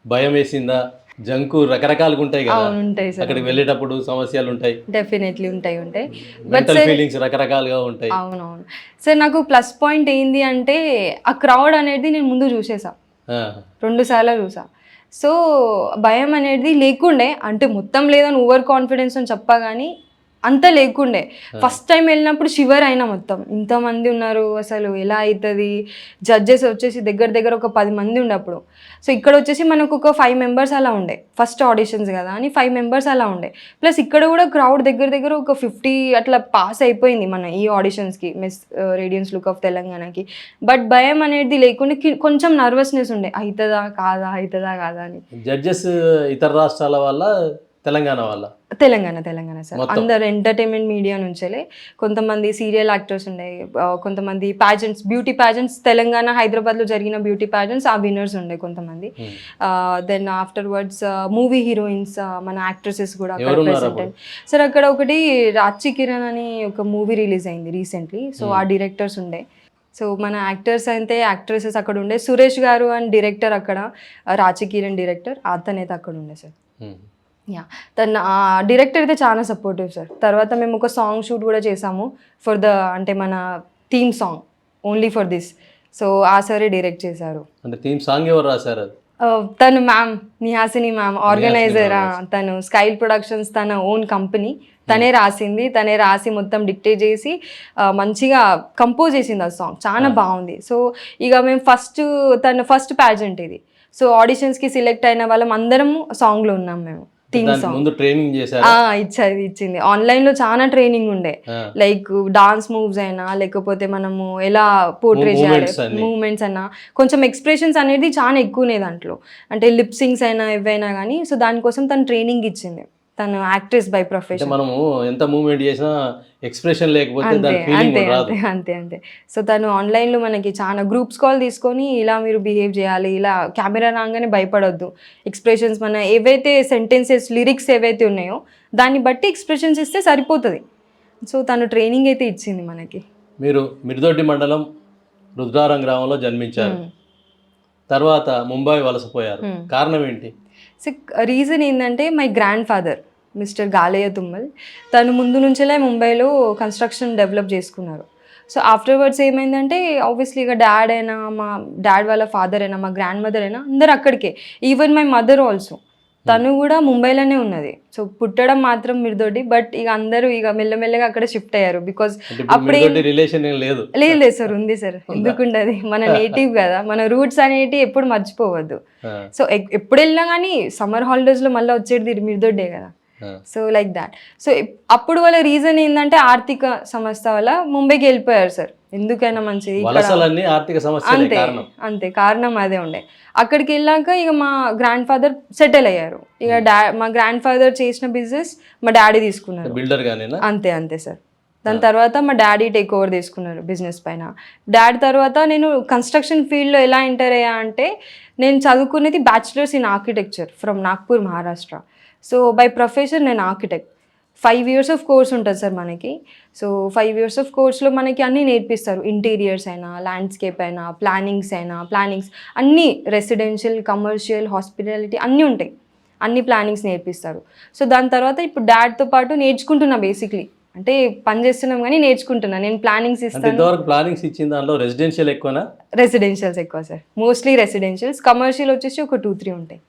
భయం వేసిందా? జంకు రకరకాలుగా ఉంటాయి కదా, అవును ఉంటాయి సార్, అక్కడికి వెళ్ళేటప్పుడు సమస్యలు ఉంటాయి, డెఫినెట్లీ ఉంటాయి బట్ మెంటల్ ఫీలింగ్స్ రకరకాలుగా ఉంటాయి. అవునవును సార్. నాకు ప్లస్ పాయింట్ ఏంది అంటే ఆ క్రౌడ్ అనేది నేను ముందు చూసేసా, 2 సార్లు చూసా. సో భయం అనేది లేకుండే, అంటే మొత్తం లేదని ఓవర్ కాన్ఫిడెన్స్ అని చెప్పా కానీ అంత లేకుండే. ఫస్ట్ టైం వెళ్ళినప్పుడు షివర్ అయినా, మొత్తం ఇంతమంది ఉన్నారు అసలు ఎలా అవుతుంది. జడ్జెస్ వచ్చేసి దగ్గర ఒక 10 మంది ఉన్నప్పుడు. సో ఇక్కడ వచ్చేసి మనకు ఒక 5 మెంబర్స్ అలా ఉండే, ఫస్ట్ ఆడిషన్స్ కదా అని 5 మెంబర్స్ అలా ఉండే. ప్లస్ ఇక్కడ కూడా క్రౌడ్ దగ్గర ఒక 50 అట్లా పాస్ అయిపోయింది మన ఈ ఆడిషన్స్కి, మిస్ రేడియన్స్ లుక్ ఆఫ్ తెలంగాణకి. బట్ భయం అనేది లేకుండా కొంచెం నర్వస్నెస్ ఉండే, అవుతుందా కాదా అని. జడ్జెస్ ఇతర రాష్ట్రాల వల్ల, తెలంగాణ వల్ల? తెలంగాణ సార్. అందరు ఎంటర్టైన్మెంట్ మీడియా నుంచేలే. కొంతమంది సీరియల్ యాక్టర్స్ ఉండే, కొంతమంది ప్యాజెంట్స్, బ్యూటీ ప్యాజెంట్స్, తెలంగాణ హైదరాబాద్లో జరిగిన బ్యూటీ ప్యాజెంట్స్ ఆ విన్నర్స్ ఉండే కొంతమంది. Then afterwards movie heroines, మన యాక్ట్రెసెస్ కూడా అక్కడ ప్రెసెంట్. సార్ అక్కడ ఒకటి రాచి కిరణ్ అని ఒక మూవీ రిలీజ్ అయింది రీసెంట్లీ. సో ఆ డైరెక్టర్స్ ఉండే. సో మన యాక్టర్స్ అయితే యాక్ట్రెసెస్ అక్కడ ఉండే. సురేష్ గారు అని డైరెక్టర్ అక్కడ, రాచి కిరణ్ డైరెక్టర్, అతనైతే అక్కడ ఉండే సార్. యా, తన డైరెక్టర్ అయితే చాలా సపోర్టివ్ సార్. తర్వాత మేము ఒక సాంగ్ షూట్ కూడా చేసాము ఫర్ అంటే మన theme song, only for this. So ఆ సరే డైరెక్ట్ చేశారు. అంటే థీమ్ సాంగ్ ఎవరు రాశారు? తను మ్యామ్, నిహాసిని మ్యామ్, ఆర్గనైజర్. తను స్కైల్ ప్రొడక్షన్స్ తన ఓన్ కంపెనీ, తనే రాసింది, తనే రాసి మొత్తం డిక్టేట్ చేసి మంచిగా కంపోజ్ చేసింది ఆ సాంగ్, చాలా బాగుంది. సో ఇక మేము తన ఫస్ట్ ప్యాజెంట్ ఇది. సో ఆడిషన్స్కి సెలెక్ట్ అయిన వాళ్ళం అందరం సాంగ్లో ఉన్నాం మేము. ముందు ట్రైనింగ్ చేశారు? ఇచ్చింది. ఆన్లైన్లో చాలా ట్రైనింగ్ ఉండే, లైక్ డాన్స్ మూవ్స్ అయినా, లేకపోతే మనము ఎలా పోర్ట్రే చేయాలి, మూవ్మెంట్స్ అయినా, కొంచెం ఎక్స్ప్రెషన్స్ అనేది చాలా ఎక్కువనే దాంట్లో, అంటే లిప్సింగ్స్ అయినా ఏవైనా కానీ. సో దానికోసం తను ట్రైనింగ్ ఇచ్చింది. తను యాక్ట్రెస్ బై ప్రొఫెషన్. మనము ఎంత మూవ్మెంట్ చేసినా ఎక్స్ప్రెషన్ లేకపోతే దాని ఫీలింగ్ రాదు. అంతే. సో తను ఆన్లైన్లో మనకి చాలా గ్రూప్స్ కాల్ తీసుకొని ఇలా మీరు బిహేవ్ చేయాలి, ఇలా కెమెరా రాగానే భయపడొద్దు, ఎక్స్ప్రెషన్స్ మన ఏవైతే సెంటెన్సెస్, లిరిక్స్ ఏవైతే ఉన్నాయో దాన్ని బట్టి ఎక్స్ప్రెషన్స్ ఇస్తే సరిపోతుంది. సో తను ట్రైనింగ్ అయితే ఇచ్చింది మనకి. మీరు మిర్దొడ్డి మండలం రుద్రారం గ్రామంలో జన్మించారు, తర్వాత ముంబై వలసపోయారు, కారణం ఏంటి? సో రీజన్ ఏంటంటే my grandfather mister Galayya Tummal, తను ముందు నుంచేలే ముంబైలో కన్స్ట్రక్షన్ డెవలప్ చేసుకున్నారు. సో ఆఫ్టర్వర్డ్స్ ఏమైందంటే ఆబ్వియస్లీ ఇక డాడ్ అయినా, మా డాడ్ వాళ్ళ ఫాదర్ అయినా, మా గ్రాండ్ మదర్ అయినా అందరు అక్కడికే. ఈవెన్ మై మదర్ ఆల్సో, తను కూడా ముంబైలోనే ఉన్నది. సో పుట్టడం మాత్రం మిర్దొడ్డి, బట్ ఇక అందరూ ఇక మెల్లమెల్లగా అక్కడ షిఫ్ట్ అయ్యారు. బికాజ్ అప్పుడే రిలేషన్ లేదు సార్, ఉంది సార్, ఎందుకుండదు, మన నేటివ్ కదా, మన రూట్స్ అనేటి ఎప్పుడు మర్చిపోవద్దు. సో ఎప్పుడు వెళ్ళినా కానీ సమ్మర్ హాలిడేస్లో మళ్ళీ వచ్చేది మిర్దొడ్డే కదా. So like that. సో అప్పుడు వాళ్ళ రీజన్ ఏంటంటే ఆర్థిక సమస్య వల్ల ముంబైకి వెళ్ళిపోయారు సార్. ఎందుకైనా మంచిది, అంతే కారణం అదే ఉండే. అక్కడికి వెళ్ళాక ఇక మా గ్రాండ్ ఫాదర్ సెటిల్ అయ్యారు. ఇక మా గ్రాండ్ ఫాదర్ చేసిన బిజినెస్ మా డాడీ తీసుకున్నారు, అంతే సార్. దాని తర్వాత మా డాడీ టేక్ ఓవర్ తీసుకున్నారు బిజినెస్ పైన. డాడీ తర్వాత నేను కన్స్ట్రక్షన్ ఫీల్డ్లో ఎలా ఎంటర్ అయ్యా అంటే, నేను చదువుకునేది bachelors in architecture from Nagpur, Maharashtra. So by profession నేను ఆర్కిటెక్ట్. 5 years ఆఫ్ కోర్స్ ఉంటుంది సార్ మనకి. సో 5 years ఆఫ్ కోర్స్లో మనకి అన్నీ నేర్పిస్తారు, ఇంటీరియర్స్ అయినా, ల్యాండ్స్కేప్ అయినా, ప్లానింగ్స్ అన్నీ, రెసిడెన్షియల్, కమర్షియల్, హాస్పిటాలిటీ అన్నీ ఉంటాయి, అన్ని ప్లానింగ్స్ నేర్పిస్తారు. సో దాని తర్వాత ఇప్పుడు డాడ్తో పాటు నేర్చుకుంటున్నా, బేసిక్లీ అంటే పని చేస్తున్నాం కానీ నేర్చుకుంటున్నా. నేను ప్లానింగ్స్ ఇస్తాను. ప్లానింగ్స్ ఇచ్చిన దాంట్లో రెసిడెన్షియల్ ఎక్కువనా? రెసిడెన్షియల్స్ ఎక్కువ సార్, మోస్ట్లీ రెసిడెన్షియల్స్. కమర్షియల్ వచ్చేసి ఒక 2-3 ఉంటాయి.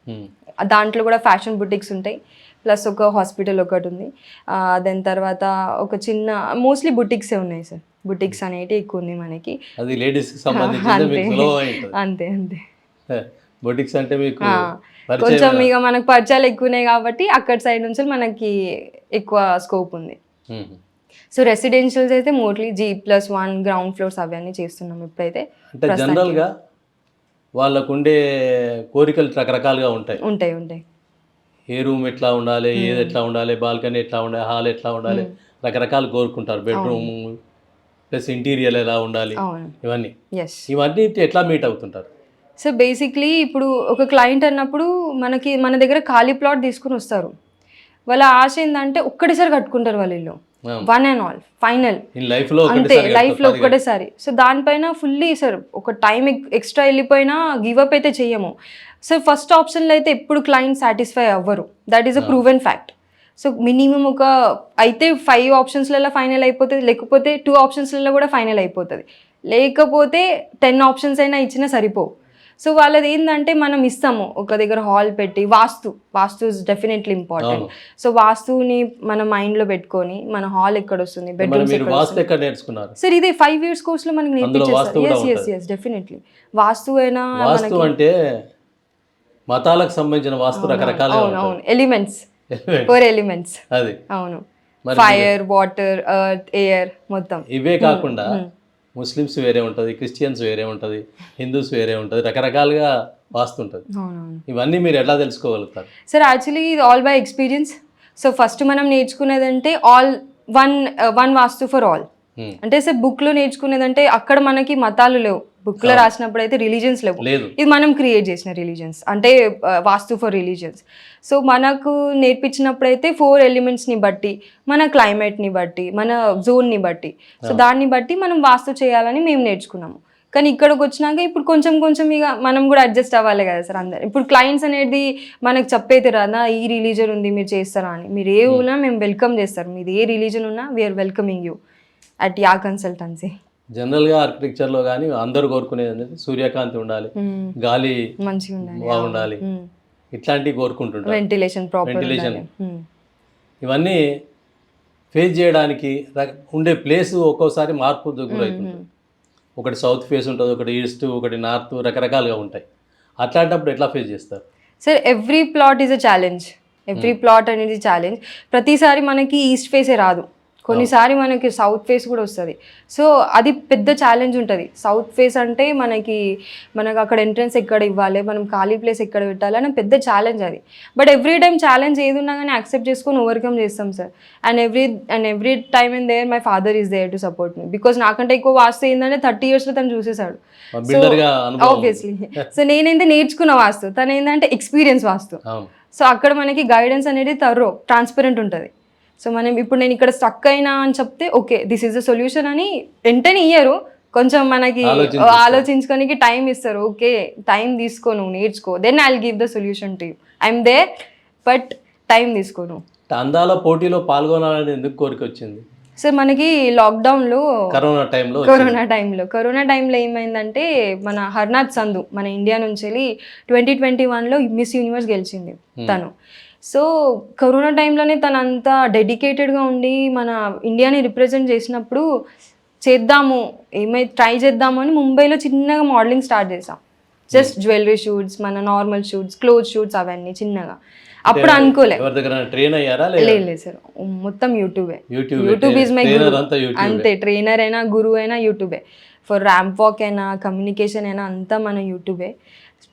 దాంట్లో కూడా ఫ్యాషన్ బుటిక్స్ ఉంటాయి, ప్లస్ ఒక హాస్పిటల్ ఒకటి ఉంది. దాని తర్వాత ఒక చిన్న, మోస్ట్లీ బుటిక్సే ఉన్నాయి సార్. బుటిక్స్ అనేవి ఎక్కువ ఉంది మనకి. అది లేడీస్కి సంబంధించి అంతే. బుటిక్స్ అంటే మీకు కొంచెం ఇక మనకు పరిచయాలు ఎక్కువ ఉన్నాయి కాబట్టి అక్కడ సైడ్ నుంచి మనకి ఎక్కువ స్కోప్ ఉంది. సో రెసిడెన్షియల్స్ అయితే మోస్ట్లీ G+1 గ్రౌండ్ ఫ్లోర్స్ అవన్నీ చేస్తున్నాం ఇప్పుడైతే. అంటే జనరల్గా వాళ్ళకుండే కోరికలు రకరకాలుగా ఉంటాయి. ఏ రూమ్ ఎట్లా ఉండాలి, ఏది ఎట్లా ఉండాలి, బాల్కనీ ఎట్లా ఉండాలి, హాల్ ఎట్లా ఉండాలి, రకరకాలు కోరుకుంటారు. బెడ్రూమ్ ప్లస్ ఇంటీరియర్ ఎలా ఉండాలి, ఇవన్నీ ఎట్లా మీట్ అవుతుంటారు? సో బేసిక్లీ ఇప్పుడు ఒక క్లయింట్ అన్నప్పుడు మన దగ్గర ఖాళీ ప్లాట్ తీసుకుని వస్తారు. వాళ్ళ ఆశ ఏంటంటే ఒక్కటేసారి కట్టుకుంటారు వాళ్ళ ఇల్లు. వన్ అండ్ ఆల్ ఫైనల్ ఈ లైఫ్లో అంతే, లైఫ్లో ఒక్కటేసారి. సో దానిపైన ఫుల్లీ సార్ ఒక టైం ఎక్స్ట్రా వెళ్ళిపోయినా గివప్ అయితే చెయ్యము. సో ఫస్ట్ ఆప్షన్లో అయితే ఎప్పుడు క్లయింట్ సాటిస్ఫై అవ్వరు, that is a proven fact. So minimum ఒక అయితే 5 ఆప్షన్స్లలో ఫైనల్ అయిపోతుంది, లేకపోతే 2 ఆప్షన్స్లలో కూడా ఫైనల్ అయిపోతుంది, లేకపోతే 10 ఆప్షన్స్ అయినా ఇచ్చినా సరిపోవు. సో వాళ్ళది ఏంటంటే మనం ఇస్తాము ఒక దగ్గర హాల్ పెట్టి, వాస్తు ఇస్ డెఫినెట్లీ ఇంపార్టెంట్. సో వాస్తుని మన మైండ్లో పెట్టుకొని మన హాల్ ఎక్కడ వస్తుంది, బెడ్రూమ్స్ ఎక్కడ వస్తుంది. ఎక్కడ నేర్చుకున్నారు సార్ ఇదే 5 years కోర్స్లో మనకి నేర్పించారు. Yes definitely. వాస్తు అయినా వాస్తు అంటే మతాలకు సంబంధించిన వాస్తు రకరకాల అవును ఎలిమెంట్స్, 4 ఎలిమెంట్స్ అది. అవును, ఫైర్, వాటర్, ఎర్త్, ఎయిర్ మొత్తం. ఇవే కాకుండా ముస్లిమ్స్ వేరే ఉంటుంది, క్రిస్టియన్స్ వేరే ఉంటుంది, హిందూస్ వేరే ఉంటుంది, రకరకాలుగా వాస్తు ఉంటుంది. అవునవును ఇవన్నీ మీరు ఎలా తెలుసుకోగలుగుతారు? సార్ యాక్చువల్లీ ఇది all by experience. So first మనం నేర్చుకునేదంటే all one vastu for all. అంటే సార్ బుక్లో నేర్చుకునేదంటే అక్కడ మనకి మతాలు లేవు, బుక్లో రాసినప్పుడు అయితే రిలీజియన్స్ లేవు. ఇది మనం క్రియేట్ చేసిన రిలీజియన్స్, అంటే వాస్తు ఫర్ రిలీజియన్స్. సో మనకు నేర్పించినప్పుడైతే 4 ఎలిమెంట్స్ని బట్టి, మన క్లైమేట్ని బట్టి, మన జోన్ని బట్టి, సో దాన్ని బట్టి మనం వాస్తు చేయాలని మేము నేర్చుకున్నాము. కానీ ఇక్కడికి వచ్చినాక ఇప్పుడు కొంచెం ఇక మనం కూడా అడ్జస్ట్ అవ్వాలి కదా సార్ అందరు. ఇప్పుడు క్లయింట్స్ అనేది మనకు చెప్పేది రాదా, ఈ రిలీజన్ ఉంది మీరు చేస్తారా అని. మీరు ఏ ఉన్నా మేము వెల్కమ్ చేస్తారు, మీది ఏ రిలీజన్ ఉన్నా we are welcoming you at your consultancy. జనరల్గా ఆర్కిటెక్చర్లో కానీ అందరు కోరుకునేది అనేది సూర్యకాంతి ఉండాలి, గాలి మంచిగా ఉండాలి, బాగుండాలి, ఇట్లాంటివి కోరుకుంటుంటారు, వెంటిలేషన్ ప్రాపర్, ఇవన్నీ ఫేస్ చేయడానికి ఉండే ప్లేస్ ఒక్కోసారి మార్పు గురవుతుంది. ఒకటి సౌత్ ఫేస్ ఉంటుంది, ఒకటి ఈస్ట్, ఒకటి నార్త్, రకరకాలుగా ఉంటాయి. అట్లాంటప్పుడు ఎట్లా ఫేస్ చేస్తారు? Sir every plot is a challenge, every plot అనేది ఛాలెంజ్. ప్రతిసారి మనకి ఈస్ట్ ఫేసే రాదు, కొన్నిసారి మనకి సౌత్ ఫేస్ కూడా వస్తుంది. సో అది పెద్ద ఛాలెంజ్ ఉంటుంది. సౌత్ ఫేస్ అంటే మనకు అక్కడ ఎంట్రన్స్ ఎక్కడ ఇవ్వాలి, మనం ఖాళీ ప్లేస్ ఎక్కడ పెట్టాలి అని పెద్ద ఛాలెంజ్ అది. బట్ ఎవ్రీ టైం ఛాలెంజ్ ఏది ఉన్నా కానీ యాక్సెప్ట్ చేసుకొని ఓవర్కమ్ చేస్తాం sir. And every time and there my father is there to support me. Because నాకంటే ఎక్కువ వాస్తు ఏంటంటే 30 yearsలో తను చూసేశాడు. సో ఆబ్వియస్లీ సో నేనైతే నేర్చుకున్న వాస్తు, తను ఏంటంటే ఎక్స్పీరియన్స్ వాస్తు. సో అక్కడ మనకి గైడెన్స్ అనేది ట్రాన్స్పరెంట్ ఉంటుంది. సో మనం ఇప్పుడు నేను ఇక్కడ స్టక్ అయినా అని చెప్తే okay this is the solution అని వెంటనే ఇయ్యరు, కొంచెం మనకి ఆలోచించుకోనికి టైం ఇస్తారు. ఓకే టైం తీసుకో, నువ్వు నేర్చుకో, then I will give the solution to you, I'm there, but time తీసుకోను. అందాల పోటీలో పాల్గొనాలని ఎందుకు కోరిక వచ్చింది? సార్ మనకి లాక్డౌన్లో కరోనా టైంలో ఏమైందంటే మన హర్నాథ్ సంధు మన ఇండియా నుంచి వెళ్ళి 2021లో మిస్ యూనివర్స్ గెలిచింది తను. సో కరోనా టైంలోనే తను అంత డెడికేటెడ్గా ఉండి మన ఇండియాని రిప్రజెంట్ చేసినప్పుడు చేద్దాము, ట్రై చేద్దాము అని ముంబైలో చిన్నగా మోడలింగ్ స్టార్ట్ చేసాం. జస్ట్ జ్యువెలరీ షూట్స్, మన నార్మల్ షూట్స్, క్లోత్ షూట్స్, అవన్నీ చిన్నగా. అప్పుడు అనుకోలే, లేదు సార్ మొత్తం యూట్యూబ్ ఈజ్ మై గురు. అంతే, ట్రైనర్ అయినా గురువు అయినా యూట్యూబే. ఫర్ ర్యాంప్ వాక్ అయినా కమ్యూనికేషన్ అయినా అంతా మన యూట్యూబే.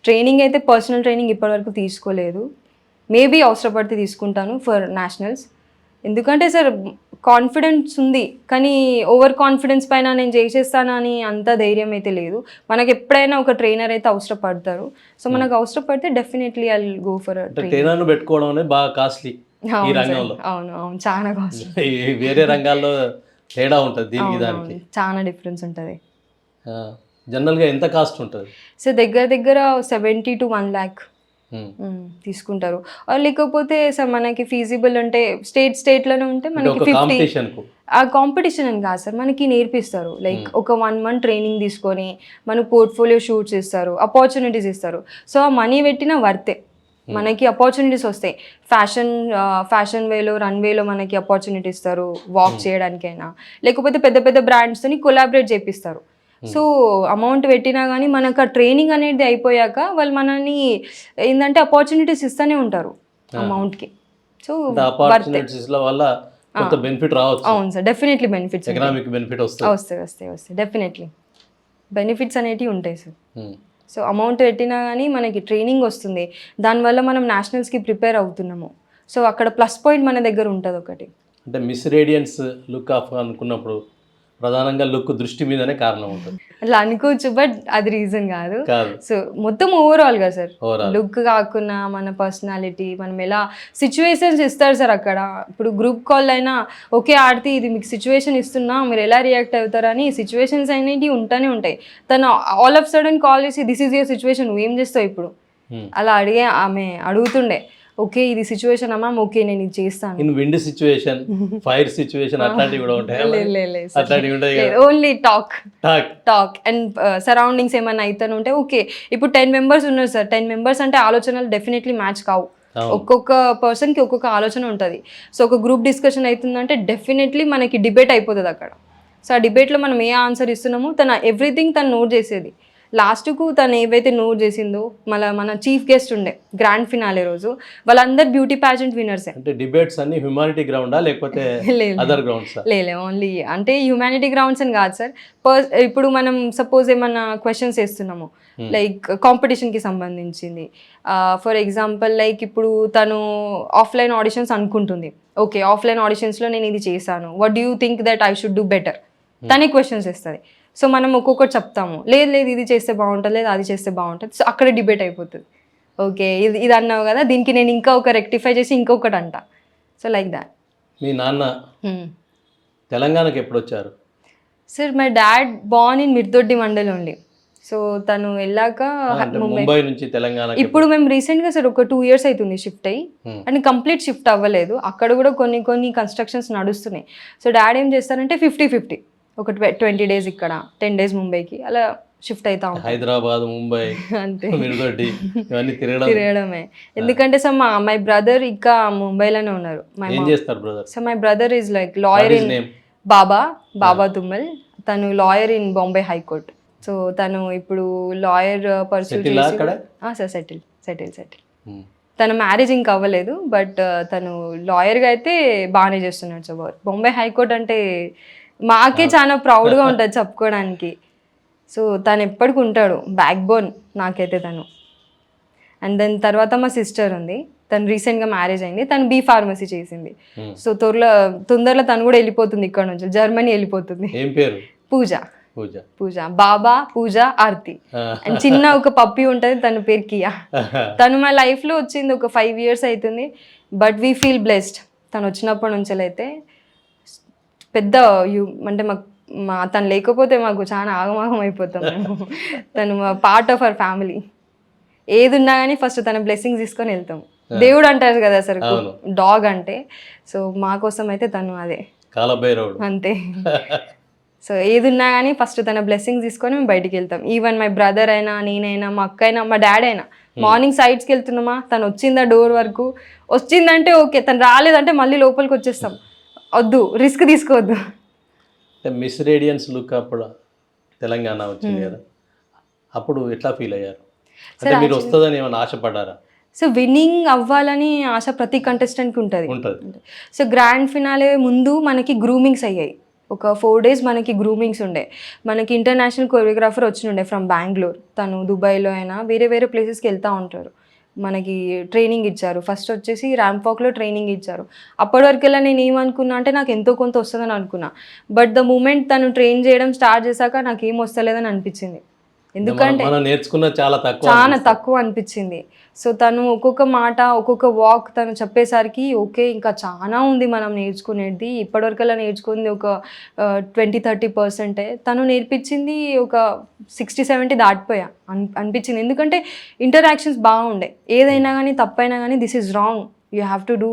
ట్రైనింగ్ అయితే పర్సనల్ ట్రైనింగ్ ఇప్పటివరకు తీసుకోలేదు, మేబీ అవసరపడితే తీసుకుంటాను ఫర్ నేషనల్స్. ఎందుకంటే సార్ కాన్ఫిడెన్స్ ఉంది, కానీ ఓవర్ కాన్ఫిడెన్స్ పైన నేను చేసేస్తానని అంత ధైర్యం అయితే లేదు. మనకు ఎప్పుడైనా ఒక ట్రైనర్ అయితే అవసరపడతారు. సో మనకు అవసరపడితే definitely I will go for trainer పెట్టుకోవడం అనేది బాగా కాస్ట్లీ ఈ రంగంలో. అవును చాలా కాస్ట్లీ. వేరే రంగాల్లో తేడా ఉంటుంది, దీనికి దానికి చాలా డిఫరెన్స్ ఉంటుంది. జనరల్గా ఎంత కాస్ట్ ఉంటుంది? సో దగ్గర 70 to 1 lakh తీసుకుంటారు. లేకపోతే సార్ మనకి ఫీజిబుల్ అంటే స్టేట్లోనే ఉంటే మనకి 50. ఆ కాంపిటీషన్ అని కాదు సార్, మనకి నేర్పిస్తారు. లైక్ ఒక 1 month ట్రైనింగ్ తీసుకొని మనకు పోర్ట్ఫోలియో షూట్స్ ఇస్తారు, ఆపర్చునిటీస్ ఇస్తారు. సో ఆ మనీ పెట్టిన వర్తే, మనకి ఆపర్చునిటీస్ వస్తాయి. ఫ్యాషన్ వేలో, రన్వేలో మనకి ఆపర్చునిటీ ఇస్తారు వాక్ చేయడానికైనా, లేకపోతే పెద్ద పెద్ద బ్రాండ్స్తోని కొలాబరేట్ చేపిస్తారు. సో అమౌంట్ పెట్టినా కానీ మనకు ఆ ట్రైనింగ్ అనేది అయిపోయాక వాళ్ళు మనల్ని ఏంటంటే ఆపర్చునిటీస్ ఇస్తూనే ఉంటారు అమౌంట్కి. సో అవును sir, definitely benefits, economic benefit వస్తాయి డెఫినెట్లీ బెనిఫిట్స్ అనేటివి ఉంటాయి సార్. సో అమౌంట్ పెట్టినా కానీ మనకి ట్రైనింగ్ వస్తుంది, దానివల్ల మనం నేషనల్స్కి ప్రిపేర్ అవుతున్నాము. సో అక్కడ ప్లస్ పాయింట్ మన దగ్గర ఉంటుంది ఒకటి. అంటే మిస్ రేడియన్స్ లుక్ ఆఫ్ అనుకున్నప్పుడు ప్రధానంగా లుక్ దృష్టి మీదనే కారణం ఉంటుంది. అట్లా అనుకోవచ్చు, బట్ అది రీజన్ కాదు. కాదు, సో మొత్తం ఓవరాల్గా సార్, ఓవరాల్ లుక్ కాకుండా మన పర్సనాలిటీ, మనం ఎలా సిచ్యువేషన్స్ ఇస్తారు సార్ అక్కడ. ఇప్పుడు గ్రూప్ కాల్ అయినా ఓకే ఆడితే ఇది మీకు సిచ్యువేషన్ ఇస్తున్నా మీరు ఎలా రియాక్ట్ అవుతారని సిచ్యువేషన్స్ అనేవి ఉంటానే ఉంటాయి. తను ఆల్ ఆఫ్ సడన్ కాల్ చేసి దిస్ ఈజ్ యువర్ సిచ్యువేషన్, నువ్వేం చేస్తావు ఇప్పుడు అలా అడిగే ఆమె అడుగుతుండే. ఓకే ఇది సిచ్యువేషన్ అమ్మా, ఓకే నేను ఇది చేస్తాను. In wind situation, fire situation అట్లాంటివి కూడా ఉంటాయి. అట్లాంటివి ఉంటాయి, only talk talk talk and surroundings ఏమైనా అయితేనే ఉంటే ఓకే. ఇప్పుడు 10 members ఉన్నారు సార్, 10 members అంటే ఆలోచనలు డెఫినెట్లీ మ్యాచ్ కావు. ఒక్కొక్క పర్సన్కి ఒక్కొక్క ఆలోచన ఉంటుంది. సో ఒక గ్రూప్ డిస్కషన్ అవుతుందంటే డెఫినెట్లీ మనకి డిబేట్ అయిపోతుంది అక్కడ. సో ఆ డిబేట్లో మనం ఏ ఆన్సర్ ఇస్తున్నామో తన ఎవ్రీథింగ్ తను నోట్ చేసేది. లాస్ట్కు తను ఏవైతే నోట్ చేసిందో మళ్ళీ మన చీఫ్ గెస్ట్ ఉండే గ్రాండ్ ఫినాలే రోజు, వాళ్ళందరు బ్యూటీ ప్యాజెంట్ విన్నర్సే. అంటే డిబేట్స్ అన్ని హ్యుమానిటీ గ్రౌండా లేకపోతే అదర్ గ్రౌండ్స్? లేలే, ఓన్లీ అంటే హ్యుమానిటీ గ్రౌండ్స్ అని కాదు సార్. ఇప్పుడు మనం సపోజ్ ఏమన్నా క్వశ్చన్స్ వేస్తున్నాము లైక్ కాంపిటీషన్కి సంబంధించింది. ఫర్ ఎగ్జాంపుల్ లైక్ ఇప్పుడు తను ఆఫ్లైన్ ఆడిషన్స్ అనుకుంటుంది. ఓకే ఆఫ్లైన్ ఆడిషన్స్లో నేను ఇది చేశాను, what do you think that I should do better, తనే క్వశ్చన్స్ ఇస్తుంది. సో మనం ఒక్కొక్కటి చెప్తాము, లేదు లేదు ఇది చేస్తే బాగుంటుంది, లేదు అది చేస్తే బాగుంటుంది. సో అక్కడ డిబేట్ అయిపోతుంది. ఓకే ఇది అన్నావు కదా, దీనికి నేను ఇంకా ఒక రెక్టిఫై చేసి ఇంకొకటి అంట. So like that. మీ నాన్న తెలంగాణకి ఎప్పుడు వచ్చారు? Sir my dad Born in Mirdoddi mandal only. So తను వెళ్ళాక ముంబై నుంచి తెలంగాణ. ఇప్పుడు మేము రీసెంట్గా సార్ ఒక 2 years అవుతుంది షిఫ్ట్ అయ్యి, అండ్ కంప్లీట్ షిఫ్ట్ అవ్వలేదు. అక్కడ కూడా కొన్ని కన్స్ట్రక్షన్స్ నడుస్తున్నాయి. సో డాడ్ ఏం చేస్తారంటే 50-50, ఒక 20 days ఇక్కడ, 10 days ముంబైకి, అలా షిఫ్ట్ అవుతా ఉంటాం. హైదరాబాద్, ముంబై, అంతే ఇవన్నీ తిరగడమే. ఎందుకంటే సార్ మై బ్రదర్ ఇంకా ముంబైలోనే ఉన్నారు. ఏం చేస్తారు brother? So my brother is like lawyer in Baba Tummal. తను lawyer in Bombay high court. So తను ఇప్పుడు లాయర్ పర్సూ సార్ సెటిల్. తన మ్యారేజ్ ఇంకా అవ్వలేదు, బట్ తను లాయర్గా అయితే బాగానే చేస్తున్నాడు సార్. బాంబే హైకోర్ట్ అంటే మాకే చాలా ప్రౌడ్గా ఉంటుంది చెప్పుకోవడానికి. సో తను ఎప్పటికి ఉంటాడు, బ్యాక్ బోన్ నాకైతే తను. అండ్ దెన్ తర్వాత మా సిస్టర్ ఉంది, తను రీసెంట్గా మ్యారేజ్ అయింది, తను బీ ఫార్మసీ చేసింది. సో తొందరలో తను కూడా వెళ్ళిపోతుంది ఇక్కడ నుంచి, జర్మనీ వెళ్ళిపోతుంది. ఏం పేరు? పూజ బాబా, పూజ ఆర్తి. అండ్ చిన్న ఒక పప్పి ఉంటుంది, తన పేరు కియా. తను మా లైఫ్లో వచ్చింది ఒక 5 years అవుతుంది, బట్ వీ ఫీల్ బ్లెస్డ్. తను వచ్చినప్పటి నుంచి అయితే పెద్ద అంటే తను లేకపోతే మాకు చాలా ఆగమాగం అయిపోతాం మేము. తను పార్ట్ ఆఫ్ అవర్ ఫ్యామిలీ. ఏది ఉన్నా కానీ ఫస్ట్ తన బ్లెస్సింగ్స్ తీసుకొని వెళ్తాం. దేవుడు అంటారు కదా సార్ డాగ్ అంటే, సో మా కోసం అయితే తను అదే అంతే. సో ఏది ఉన్నా కానీ ఫస్ట్ తన బ్లెస్సింగ్స్ తీసుకొని మేము బయటికి వెళ్తాం. ఈవెన్ మై బ్రదర్ అయినా, నేనైనా, మా అక్క అయినా, మా డాడీ అయినా, మార్నింగ్ సైడ్స్కి వెళ్తున్నామా, తను వచ్చిందా డోర్ వరకు, వచ్చిందంటే ఓకే, తను రాలేదంటే మళ్ళీ లోపలికి వచ్చేస్తాం. వద్దు, రిస్క్ తీసుకోవద్దు. మిస్ రేడియన్స్ లుక్ అప్పుడు తెలంగాణ వచ్చింది కదా, అప్పుడు ఎట్లా ఫీల్ అయ్యారు? అంటే మీరు వస్తుందని ఏమైనా ఆశపడ్డారా? సో విన్నింగ్ అవ్వాలని ఆశ ప్రతి కంటెస్టెంట్కి ఉంటుంది. సో గ్రాండ్ ఫినాలే ముందు మనకి గ్రూమింగ్స్ అయ్యాయి. ఒక 4 days మనకి గ్రూమింగ్స్ ఉండే. మనకి ఇంటర్నేషనల్ కొరియోగ్రాఫర్ వచ్చిండే ఫ్రమ్ బెంగళూరు. తను దుబాయ్లో అయినా వేరే ప్లేసెస్కి వెళ్తూ ఉంటారు. మనకి ట్రైనింగ్ ఇచ్చారు. ఫస్ట్ వచ్చేసి ర్యాంపాక్లో ట్రైనింగ్ ఇచ్చారు. అప్పటి వరకెల్లా నేను ఏమనుకున్నా అంటే నాకు ఎంతో కొంత వస్తుందని అనుకున్నా. బట్ ద మూమెంట్ తను ట్రైన్ చేయడం స్టార్ట్ చేశాక నాకు ఏం వస్తలేదని అనిపించింది. ఎందుకంటే చాలా తక్కువ అనిపించింది. సో తను ఒక్కొక్క మాట, ఒక్కొక్క వాక్ తను చెప్పేసరికి ఓకే ఇంకా చాలా ఉంది మనం నేర్చుకునేది. ఇప్పటివరకల్లా నేర్చుకుంది ఒక 20-30%. తను నేర్పించింది ఒక 60-70 దాటిపోయా అనిపించింది. ఎందుకంటే ఇంటరాక్షన్స్ బాగుండే. ఏదైనా కానీ తప్పైనా కానీ this is wrong, you have to do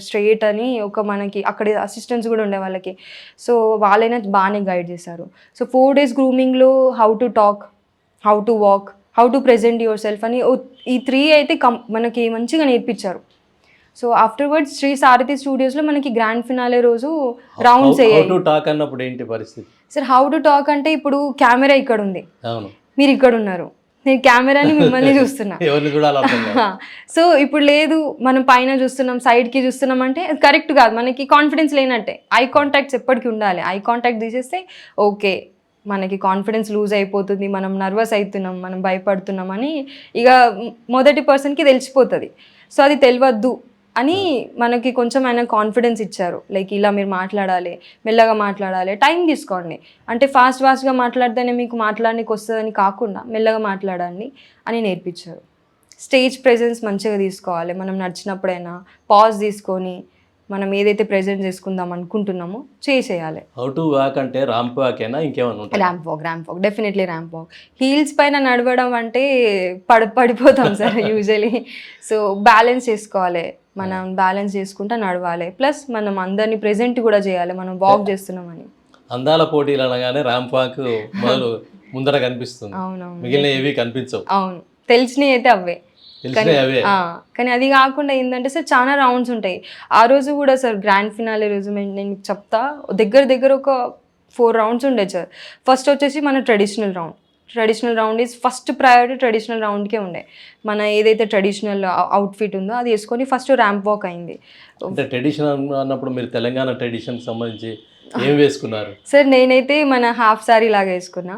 straight అని ఒక మనకి అక్కడ అసిస్టెంట్స్ కూడా ఉండే వాళ్ళకి. సో వాళ్ళైనా బాగానే గైడ్ చేశారు. సో 4 days గ్రూమింగ్లో how to talk, how to walk, how to present yourself అని ఈ 3 అయితే మనకి మంచిగా నేర్పించారు. సో ఆఫ్టర్వర్డ్స్ శ్రీ సారథి స్టూడియోస్లో మనకి గ్రాండ్ ఫినాలే రోజు రౌండ్స్ అయ్యాయి. సార్ హౌ టు టాక్ అంటే ఇప్పుడు కెమెరా ఇక్కడ ఉంది, మీరు ఇక్కడ ఉన్నారు, నేను కెమెరాని మిమ్మల్ని చూస్తున్నా. సో ఇప్పుడు లేదు మనం పైన చూస్తున్నాం, సైడ్కి చూస్తున్నాం అంటే కరెక్ట్ కాదు, మనకి కాన్ఫిడెన్స్ లేనట్టే. ఐ కాంటాక్ట్స్ ఎప్పటికీ ఉండాలి. ఐ కాంటాక్ట్ తీసేస్తే ఓకే మనకి కాన్ఫిడెన్స్ లూజ్ అయిపోతుంది, మనం నర్వస్ అవుతున్నాం, మనం భయపడుతున్నాం అని ఇక మొదటి పర్సన్కి తెలిసిపోతుంది. సో అది తెలియద్దు అని మనకి కొంచెం ఆయన కాన్ఫిడెన్స్ ఇచ్చారు. లైక్ ఇలా మీరు మాట్లాడాలి, మెల్లగా మాట్లాడాలి, టైం తీసుకోండి. అంటే ఫాస్ట్గా మాట్లాడితేనే మీకు మాట్లాడడానికి వస్తుందని కాకుండా మెల్లగా మాట్లాడండి అని నేర్పించారు. స్టేజ్ ప్రెజెన్స్ మంచిగా తీసుకోవాలి. మనం నడిచినప్పుడైనా పాజ్ తీసుకొని మనం ఏదైతే ప్రెజెంట్ చేసుకుందాం అనుకుంటున్నామో చేసేయాలి. హౌ టు వాక్ అంటే ర్యాంప్ వాకేనా ఇంకేమైనా ఉంటుంది? Ramp walk definitely ramp walk. Heels పైన నడవడం అంటే పడిపోతాం సార్ యూజువలీ. సో బ్యాలెన్స్ చేసుకోవాలి, మనం బ్యాలెన్స్ చేసుకుంటా నడవాలి. ప్లస్ మనం అందరినీ ప్రెజెంట్ కూడా చేయాలి మనం వాక్ చేస్తున్నామని. అందాల పోటీలు అనగానే ర్యాంప్ వాక్ మొదలు ముందర కనిపిస్తుంది, అవునవును, మిగిలిన ఏవి కనిపించవు. అవును, తెలిసినవి అయితే అవే. కానీ అది కాకుండా ఏంటంటే సార్ చాలా రౌండ్స్ ఉంటాయి. ఆ రోజు కూడా సార్ గ్రాండ్ ఫినాలే రోజు నేను చెప్తా, దగ్గర ఒక 4 రౌండ్స్ ఉండే సార్. ఫస్ట్ వచ్చేసి మన traditional round is first priority. Traditional రౌండ్కే ఉండే. మన ఏదైతే ట్రెడిషనల్ అవుట్ఫిట్ ఉందో అది వేసుకొని ఫస్ట్ ర్యాంప్ వాక్ అయింది. అంటే ట్రెడిషనల్ అన్నప్పుడు మీరు తెలంగాణ ట్రెడిషన్కి సంబంధించి ఏం వేసుకున్నారు? సార్ నేనైతే మన హాఫ్ సారీ లాగా వేసుకున్నా.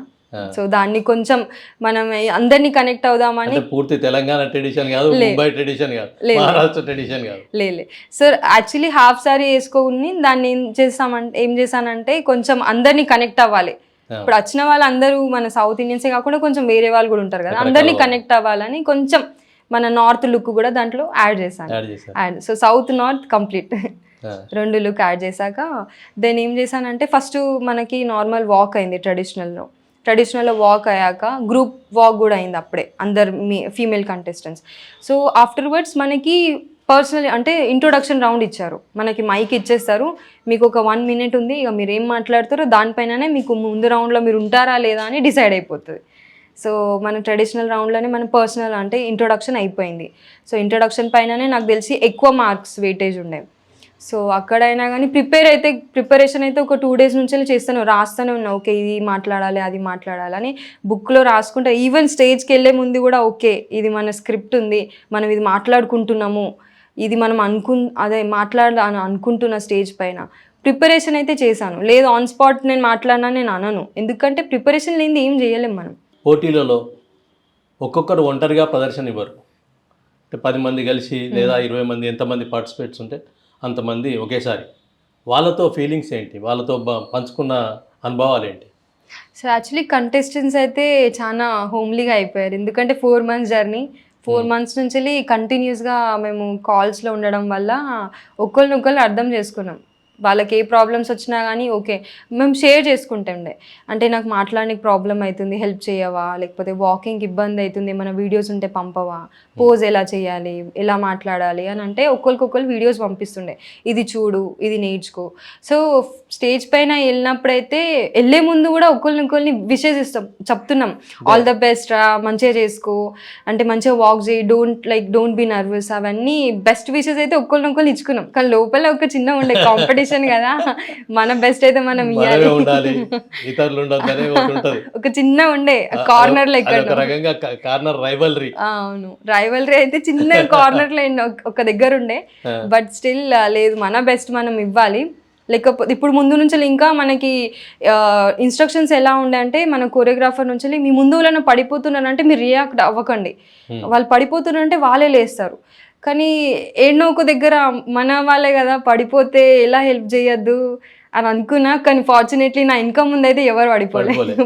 సో దాన్ని కొంచెం మనం అందరినీ కనెక్ట్ అవుదామని. పూర్తి తెలంగాణ ట్రెడిషన్ కాదు, ముంబై ట్రెడిషన్ కాదు, మహారాష్ట్ర ట్రెడిషన్ కాదు. లేదు సార్, యాక్చువల్లీ హాఫ్ సారీ వేసుకోని దాన్ని ఏం చేశానంటే కొంచెం అందరినీ కనెక్ట్ అవ్వాలి. ఇప్పుడు వచ్చిన వాళ్ళందరూ మన సౌత్ ఇండియన్సే కాకుండా కొంచెం వేరే వాళ్ళు కూడా ఉంటారు కదా, అందరినీ కనెక్ట్ అవ్వాలని కొంచెం మన నార్త్ లుక్ కూడా దాంట్లో యాడ్ చేశాను. So south north complete 2 look add చేశాక దెన్ ఏం చేశానంటే ఫస్ట్ మనకి నార్మల్ వాక్ అయింది. ట్రెడిషనల్లో వాక్ అయ్యాక గ్రూప్ వాక్ కూడా అయింది అప్పుడే, అందరు ఫీమేల్ కంటెస్టెంట్స్. సో ఆఫ్టర్వర్డ్స్ మనకి పర్సనల్ అంటే ఇంట్రొడక్షన్ రౌండ్ ఇచ్చారు. మనకి మైక్ ఇచ్చేస్తారు, మీకు ఒక 1 minute ఉంది, ఇక మీరు ఏం మాట్లాడతారో దానిపైననే మీకు ముందు రౌండ్లో మీరు ఉంటారా లేదా అని డిసైడ్ అయిపోతుంది. సో మన ట్రెడిషనల్ రౌండ్లోనే మన పర్సనల్ అంటే ఇంట్రొడక్షన్ అయిపోయింది. సో ఇంట్రొడక్షన్ పైననే నాకు తెలిసి ఎక్కువ మార్క్స్ వెయిటేజ్ ఉండేవి. సో అక్కడైనా కానీ ప్రిపరేషన్ అయితే ఒక 2 days నుంచి రాస్తూనే ఉన్నా. ఓకే, ఇది మాట్లాడాలి, అది మాట్లాడాలి అని బుక్లో రాసుకుంటా. ఈవెన్ స్టేజ్కి వెళ్ళే ముందు కూడా ఓకే, ఇది మన స్క్రిప్ట్ ఉంది, మనం ఇది మాట్లాడుకుంటున్నాము, ఇది మనం మాట్లాడాలని అనుకుంటున్న స్టేజ్ పైన ప్రిపరేషన్ అయితే చేశాను. లేదు ఆన్ స్పాట్ నేను మాట్లాడినా నేను అనను, ఎందుకంటే ప్రిపరేషన్ లేనిది ఏం చేయలేం మనం. పోటీలలో ఒక్కొక్కరు ఒంటరిగా ప్రదర్శన ఇవ్వరు, 10 మంది కలిసి లేదా 20 మంది ఎంతమంది పార్టిసిపేట్స్ ఉంటే అంతమంది ఒకేసారి. వాళ్ళతో ఫీలింగ్స్ ఏంటి, వాళ్ళతో పంచుకున్న అనుభవాలు ఏంటి? సో యాక్చువల్లీ కంటెస్టెంట్స్ అయితే చాలా హోమ్లీగా అయిపోయారు. ఎందుకంటే 4 months జర్నీ, 4 months నుంచి కంటిన్యూస్గా మేము కాల్స్లో ఉండడం వల్ల ఒకరినొకరు అర్థం చేసుకున్నాం. వాళ్ళకి ఏ ప్రాబ్లమ్స్ వచ్చినా కానీ ఓకే మేము షేర్ చేసుకుంటుండే. అంటే నాకు మాట్లాడడానికి ప్రాబ్లం అవుతుంది, హెల్ప్ చేయవా, లేకపోతే వాకింగ్కి ఇబ్బంది అవుతుంది, మన వీడియోస్ ఉంటే పంపవా, పోజ్ ఎలా చేయాలి, ఎలా మాట్లాడాలి అని అంటే ఒకరికొకరు వీడియోస్ పంపిస్తుండే, ఇది చూడు, ఇది నేర్చుకో. సో స్టేజ్ పైన వెళ్ళినప్పుడైతే వెళ్ళే ముందు కూడా ఒకరిని విషెస్ చెప్తున్నాం, ఆల్ ద బెస్ట్ రా, మంచిగా చేసుకో, అంటే మంచిగా వాక్ చేయి, డోంట్ బీ నర్వస్, అవన్నీ బెస్ట్ విషెస్ అయితే ఒకరినొకరు ఇచ్చుకున్నాం. కానీ లోపల ఒక చిన్న ఉండే కాంపిటీషన్ కదా, మన బెస్ట్ అయితే మనం ఇవ్వాలి, ఒక చిన్న ఉండే కార్నర్ లో అవును రైవల్రీ అయితే చిన్న కార్నర్ లో ఒక దగ్గర ఉండే. బట్ స్టిల్ లేదు, మన బెస్ట్ మనం ఇవ్వాలి. లేకపోతే ఇప్పుడు ముందు నుంచి ఇంకా మనకి ఇన్స్ట్రక్షన్స్ ఎలా ఉండే అంటే మన కొరియోగ్రాఫర్ నుంచి మీ ముందు వాళ్ళని పడిపోతున్నారంటే మీరు రియాక్ట్ అవ్వకండి, వాళ్ళు పడిపోతున్నారంటే వాళ్ళే లేస్తారు. కానీ ఎన్నో ఒక దగ్గర మన వాళ్ళే కదా, పడిపోతే ఎలా హెల్ప్ చేయొద్దు అని అనుకున్నా. కానీ ఫార్చునేట్లీ నా ఇన్కమ్ ముందు అయితే ఎవరు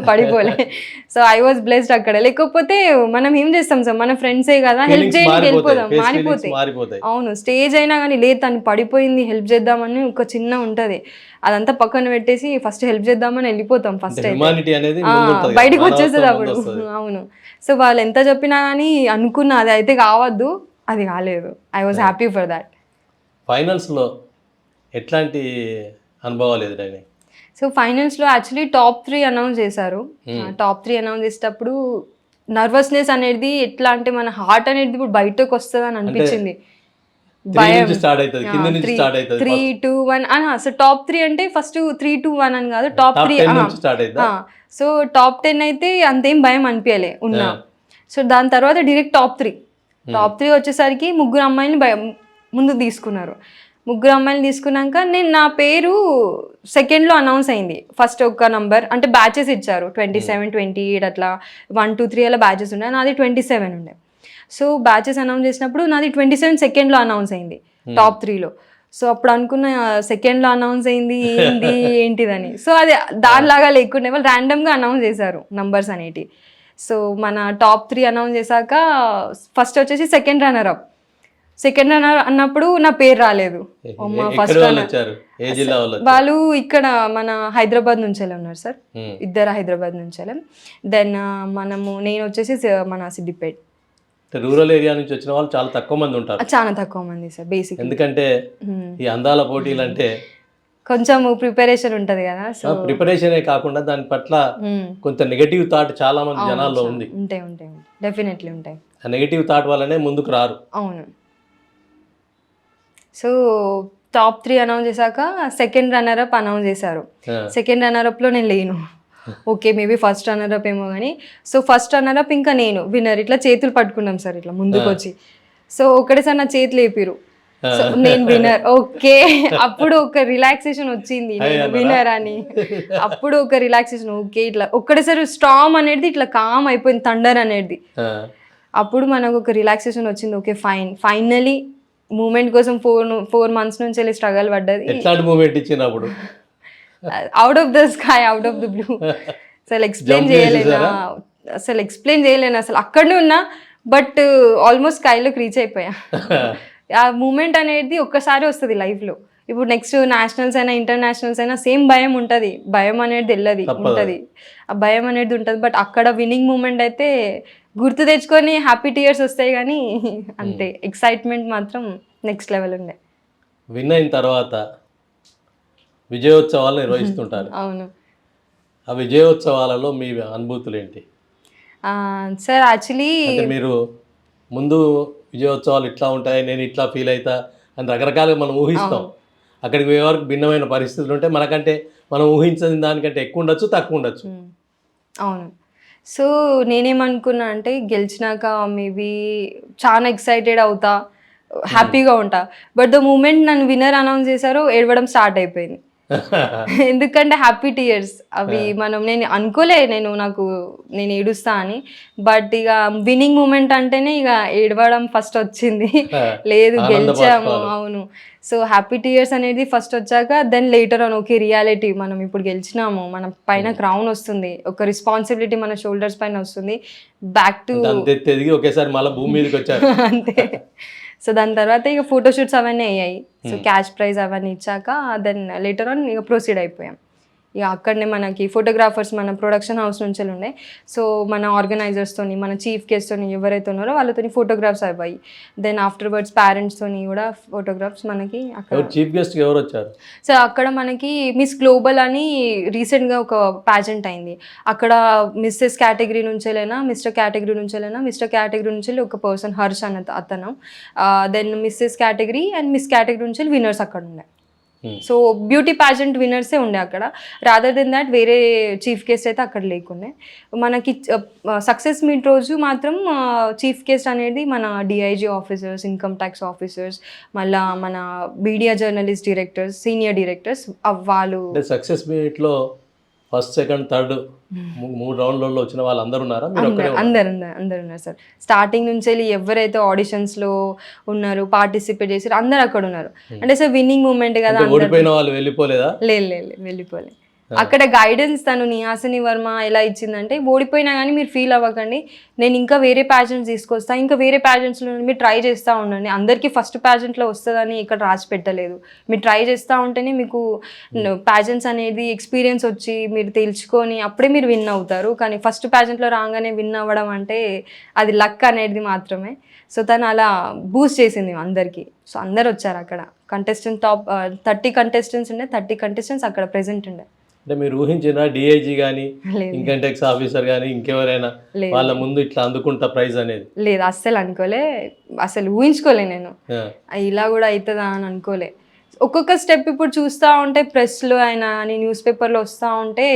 పడిపోలే. సో ఐ వాజ్ బ్లెస్డ్ అక్కడ. లేకపోతే మనం ఏం చేస్తాం సార్, మన ఫ్రెండ్సే కదా, హెల్ప్ చేయడానికి వెళ్ళిపోదాం, మారిపోతాయి. అవును, స్టేజ్ అయినా కానీ లేదు తను పడిపోయింది హెల్ప్ చేద్దామని ఒక చిన్న ఉంటుంది, అదంతా పక్కన పెట్టేసి ఫస్ట్ హెల్ప్ చేద్దామని వెళ్ళిపోతాం. ఫస్ట్ బయటకు వచ్చేస్తుంది అప్పుడు. అవును, సో వాళ్ళు ఎంత చెప్పినా కానీ అనుకున్నా అది అయితే కావద్దు, అది కాలేదు. I was happy for that. ఫైనల్స్లో ఎట్లాంటి అనుభవాలు ఎదురైనాయి? సో ఫైనల్స్లో యాక్చువల్లీ టాప్ 3 అనౌన్స్ చేశారు. టాప్ 3 అనౌన్స్ చేసేటప్పుడు నర్వస్నెస్ అనేది ఎట్లా అంటే మన హార్ట్ అనేది ఇప్పుడు బయటకు వస్తుంది అని అనిపించింది. భయం 3, 2, 1 సో టాప్ 3 అంటే ఫస్ట్ 3, 2, 1 అని కాదు, టాప్ 3. సో టాప్ 10 అయితే అంతేం భయం అనిపించలే ఉన్నా. సో దాని తర్వాత డైరెక్ట్ టాప్ 3 వచ్చేసరికి 3 అమ్మాయిని ముందుకు తీసుకున్నారు. 3 అమ్మాయిలు తీసుకున్నాక నా పేరు సెకండ్లో అనౌన్స్ అయింది. ఫస్ట్ ఒక నంబర్ అంటే బ్యాచెస్ ఇచ్చారు, 27, 28 అట్లా 1, 2, 3 అలా బ్యాచెస్ ఉన్నాయి. నాది 27 ఉండే. సో బ్యాచెస్ అనౌన్స్ చేసినప్పుడు నాది 27 సెకండ్లో అనౌన్స్ అయింది. టాప్ 3లో. సో అప్పుడు అనుకున్న సెకండ్లో అనౌన్స్ అయింది ఏంది ఏంటిదని. సో అది దానిలాగా లేకుండా వాళ్ళు ర్యాండమ్గా అనౌన్స్ చేశారు నంబర్స్ అనేటివి. సో మన టాప్ 3 అనౌన్స్ చేశాక ఫస్ట్ వచ్చేసి సెకండ్ రన్నర్ అన్నప్పుడు నా పేరు రాలేదు. ఫస్ట్ ఏ జిల్లా వాళ్ళు? వాళ్ళు ఇక్కడ మన హైదరాబాద్ నుంచి ఉన్నారు సార్, ఇద్దరు హైదరాబాద్ నుంచి. దెన్ నేను వచ్చేసి మన సిద్దిపేట. రూరల్ ఏరియా నుంచి వచ్చిన వాళ్ళు చాలా తక్కువ మంది ఉంటారు. చాలా తక్కువ మంది సార్ బేసిక్. ఎందుకంటే ఈ అందాల పోటీలు అంటే కొంచెం ప్రిపరేషన్ ఉంటది కదా. సో ప్రిపరేషనే కాకుండా దాని పట్ల కొంత నెగటివ్ థాట్ చాలా మంది జనాల్లో ఉంది. ఉంటాయి డెఫినెట్లీ ఉంటాయి. ఆ నెగటివ్ థాట్ వల్లనే ముందుకు రారు. అవును. సో టాప్ 3 అనౌన్స్ చేశాక సెకండ్ రన్నర్ అప్ అనౌన్స్ చేశారు. సెకండ్ రన్నర్ అప్లో నేను లేను. Okay maybe first runner up ఏమో కానీ. సో ఫస్ట్ రన్నర్ అప్ ఇంకా నేను విన్నర్, ఇట్లా చేతులు పట్టుకున్నాం సార్ ఇట్లా ముందుకు వచ్చి. సో ఒకటేసారి నా చేతులు లేపిరు. సో నేను విన్నర్. ఓకే అప్పుడు ఒక రిలాక్సేషన్ వచ్చింది, నేను విన్నర్ అని. అప్పుడు ఒక రిలాక్సేషన్. ఓకే ఇట్లా ఒక్కడేసారి స్టామ్ అనేది ఇట్లా కామ్ అయిపోయింది, థండర్ అనేది. అప్పుడు మనకు ఒక రిలాక్సేషన్ వచ్చింది. ఓకే ఫైనలీ మూమెంట్ కోసం 4 months నుంచి వెళ్ళి స్ట్రగల్ పడ్డది. ఎట్లాంటి మూమెంట్ ఇచ్చినప్పుడు? Out of the sky, out of the blue. అసలు ఎక్స్ప్లెయిన్ చేయలేను అసలు. అక్కడనే ఉన్నా బట్ ఆల్మోస్ట్ స్కైలోకి రీచ్ అయిపోయా. ఆ మూమెంట్ అనేది ఒక్కసారి వస్తుంది లైఫ్లో. ఇప్పుడు నెక్స్ట్ నేషనల్స్ అయినా ఇంటర్నేషనల్స్ అయినా సేమ్ భయం ఉంటుంది. భయం అనేది వెళ్ళదు, ఉంటుంది. ఆ భయం అనేది ఉంటుంది. బట్ అక్కడ విన్నింగ్ మూమెంట్ అయితే గుర్తు తెచ్చుకొని హ్యాపీ టీయర్స్ వస్తాయి కానీ అంతే. ఎక్సైట్మెంట్ మాత్రం నెక్స్ట్ లెవెల్ ఉండే. విన్ అయిన తర్వాత విజయోత్సవాలు నిర్వహిస్తుంటారు. అవును. ఆ విజయోత్సవాలలో మీ అనుభూతులు ఏంటి సార్? యాక్చువల్లీ మీరు ముందు విజయోత్సవాలు ఇట్లా ఉంటాయి, నేను ఇట్లా ఫీల్ అవుతా అని రకరకాలుగా మనం ఊహిస్తాం. అక్కడికి పోయే వరకు భిన్నమైన పరిస్థితులు ఉంటాయి. మనకంటే మనం ఊహించిన దానికంటే ఎక్కువ ఉండొచ్చు, తక్కువ ఉండొచ్చు. అవును. సో నేనేమనుకున్నా అంటే గెలిచినాక మేబీ చాలా ఎక్సైటెడ్ అవుతా, హ్యాపీగా ఉంటా. బట్ ద మూమెంట్ నన్ను విన్నర్ అనౌన్స్ చేశారో ఏడవడం స్టార్ట్ అయిపోయింది. ఎందుకంటే హ్యాపీ టీయర్స్ అవి నేను అనుకోలే నేను ఏడుస్తా అని. బట్ ఇక విన్నింగ్ మూమెంట్ అంటేనే ఇక ఏడవడం ఫస్ట్ వచ్చింది. లేదు గెలిచాము. అవును. సో హ్యాపీ టీయర్స్ అనేది ఫస్ట్ వచ్చాక then later on okay reality, మనం ఇప్పుడు గెలిచినాము, మన పైన క్రౌన్ వస్తుంది, ఒక రెస్పాన్సిబిలిటీ మన షోల్డర్స్ పైన వస్తుంది. బ్యాక్ టు ఒకేసారి మళ్ళీ భూమి మీదకి వచ్చారు అంతే. సో దాని తర్వాత ఇక ఫోటోషూట్స్ అవన్నీ అయ్యాయి. సో క్యాష్ ప్రైజ్ అవన్నీ ఇచ్చాక దెన్ లేటర్ ఆన్ ఇక ప్రొసీడ్ అయిపోయాం. ఇక అక్కడనే మనకి ఫోటోగ్రాఫర్స్ మన ప్రొడక్షన్ హౌస్ నుంచి ఉండే. సో మన ఆర్గనైజర్స్తోని, మన చీఫ్ గెస్ట్తోని ఎవరైతే ఉన్నారో వాళ్ళతో ఫోటోగ్రాఫ్స్ అవ్వాయి. దెన్ ఆఫ్టర్వర్డ్స్ పేరెంట్స్తోని కూడా ఫోటోగ్రాఫ్స్ మనకి అక్కడ. చీఫ్ గెస్ట్ ఎవరు వచ్చారు? సో అక్కడ మనకి మిస్ గ్లోబల్ అని రీసెంట్గా ఒక ప్యాజెంట్ అయింది. అక్కడ మిస్సెస్ కేటగిరీ నుంచేలైనా, మిస్టర్ కేటగిరీ నుంచేలైనా, మిస్టర్ కేటగిరీ నుంచి ఒక పర్సన్ హర్ష్ అతను. Then missus category and miss category నుంచి విన్నర్స్ అక్కడ ఉన్నాయి. సో బ్యూటీ ప్యాజెంట్ విన్నర్సే ఉండే అక్కడ. రాదర్ దెన్ దాట్ వేరే చీఫ్ గెస్ట్ అయితే అక్కడ లేకుండే. మనకి సక్సెస్ మీట్ రోజు మాత్రం చీఫ్ గెస్ట్ అనేది మన DIG officers, income tax officers, మళ్ళా మన media journalist directors, senior directors వాళ్ళు. సక్సెస్ మీట్లో ఫస్ట్, సెకండ్, థర్డ్ 3 రౌండ్లలో వచ్చిన వాళ్ళు అందరూ ఉన్నారా? అందరు ఉన్నారు సార్. స్టార్టింగ్ నుంచి వెళ్ళి ఎవరైతే ఆడిషన్స్లో ఉన్నారు, పార్టిసిపేట్ చేశారు, అందరు అక్కడ ఉన్నారు. అంటే సార్ విన్నింగ్ మూమెంట్ కదా. ఓడిపోయిన వాళ్ళు వెళ్ళిపోలేదా? లేదు వెళ్ళిపోలే. అక్కడ గైడెన్స్ తను నిహాసిని వర్మ ఎలా ఇచ్చిందంటే, ఓడిపోయినా కానీ మీరు ఫీల్ అవ్వకండి, నేను ఇంకా వేరే ప్యాజెంట్స్ తీసుకొస్తా, ఇంకా వేరే ప్యాజెంట్స్లో మీరు ట్రై చేస్తూ ఉండండి. అందరికీ ఫస్ట్ ప్యాజెంట్లో వస్తుందని ఇక్కడ రాసి పెట్టలేదు. మీరు ట్రై చేస్తూ ఉంటేనే మీకు ప్యాజెంట్స్ అనేది ఎక్స్పీరియన్స్ వచ్చి మీరు తెలుసుకొని అప్పుడే మీరు విన్ అవుతారు. కానీ ఫస్ట్ ప్యాజెంట్లో రాగానే విన్ అవ్వడం అంటే అది లక్ అనేది మాత్రమే. సో తను అలా బూస్ట్ చేసింది అందరికీ. సో అందరు వచ్చారు అక్కడ. కంటెస్టెంట్ టాప్ 30 కంటెస్టెంట్స్ ఉండే, 30 కంటెస్టెంట్స్ అక్కడ ప్రెజెంట్ ఉండే. అంటే మీరు ఊహించిన డిఐజీ కానీ, ఇన్కమ్ ట్యాక్స్ ఆఫీసర్ కానీ, ఇంకెవరైనా వాళ్ళ ముందు ఇట్లా అందుకుంటా ప్రైజ్ అనేది? లేదు, అస్సలు అనుకోలే, అసలు ఊహించుకోలే. నేను ఇలా కూడా అవుతుందా అని అనుకోలే. ఒక్కొక్క స్టెప్ ఇప్పుడు చూస్తూ ఉంటే ప్రెస్లో అయినా అని న్యూస్ పేపర్లో వస్తూ ఉంటే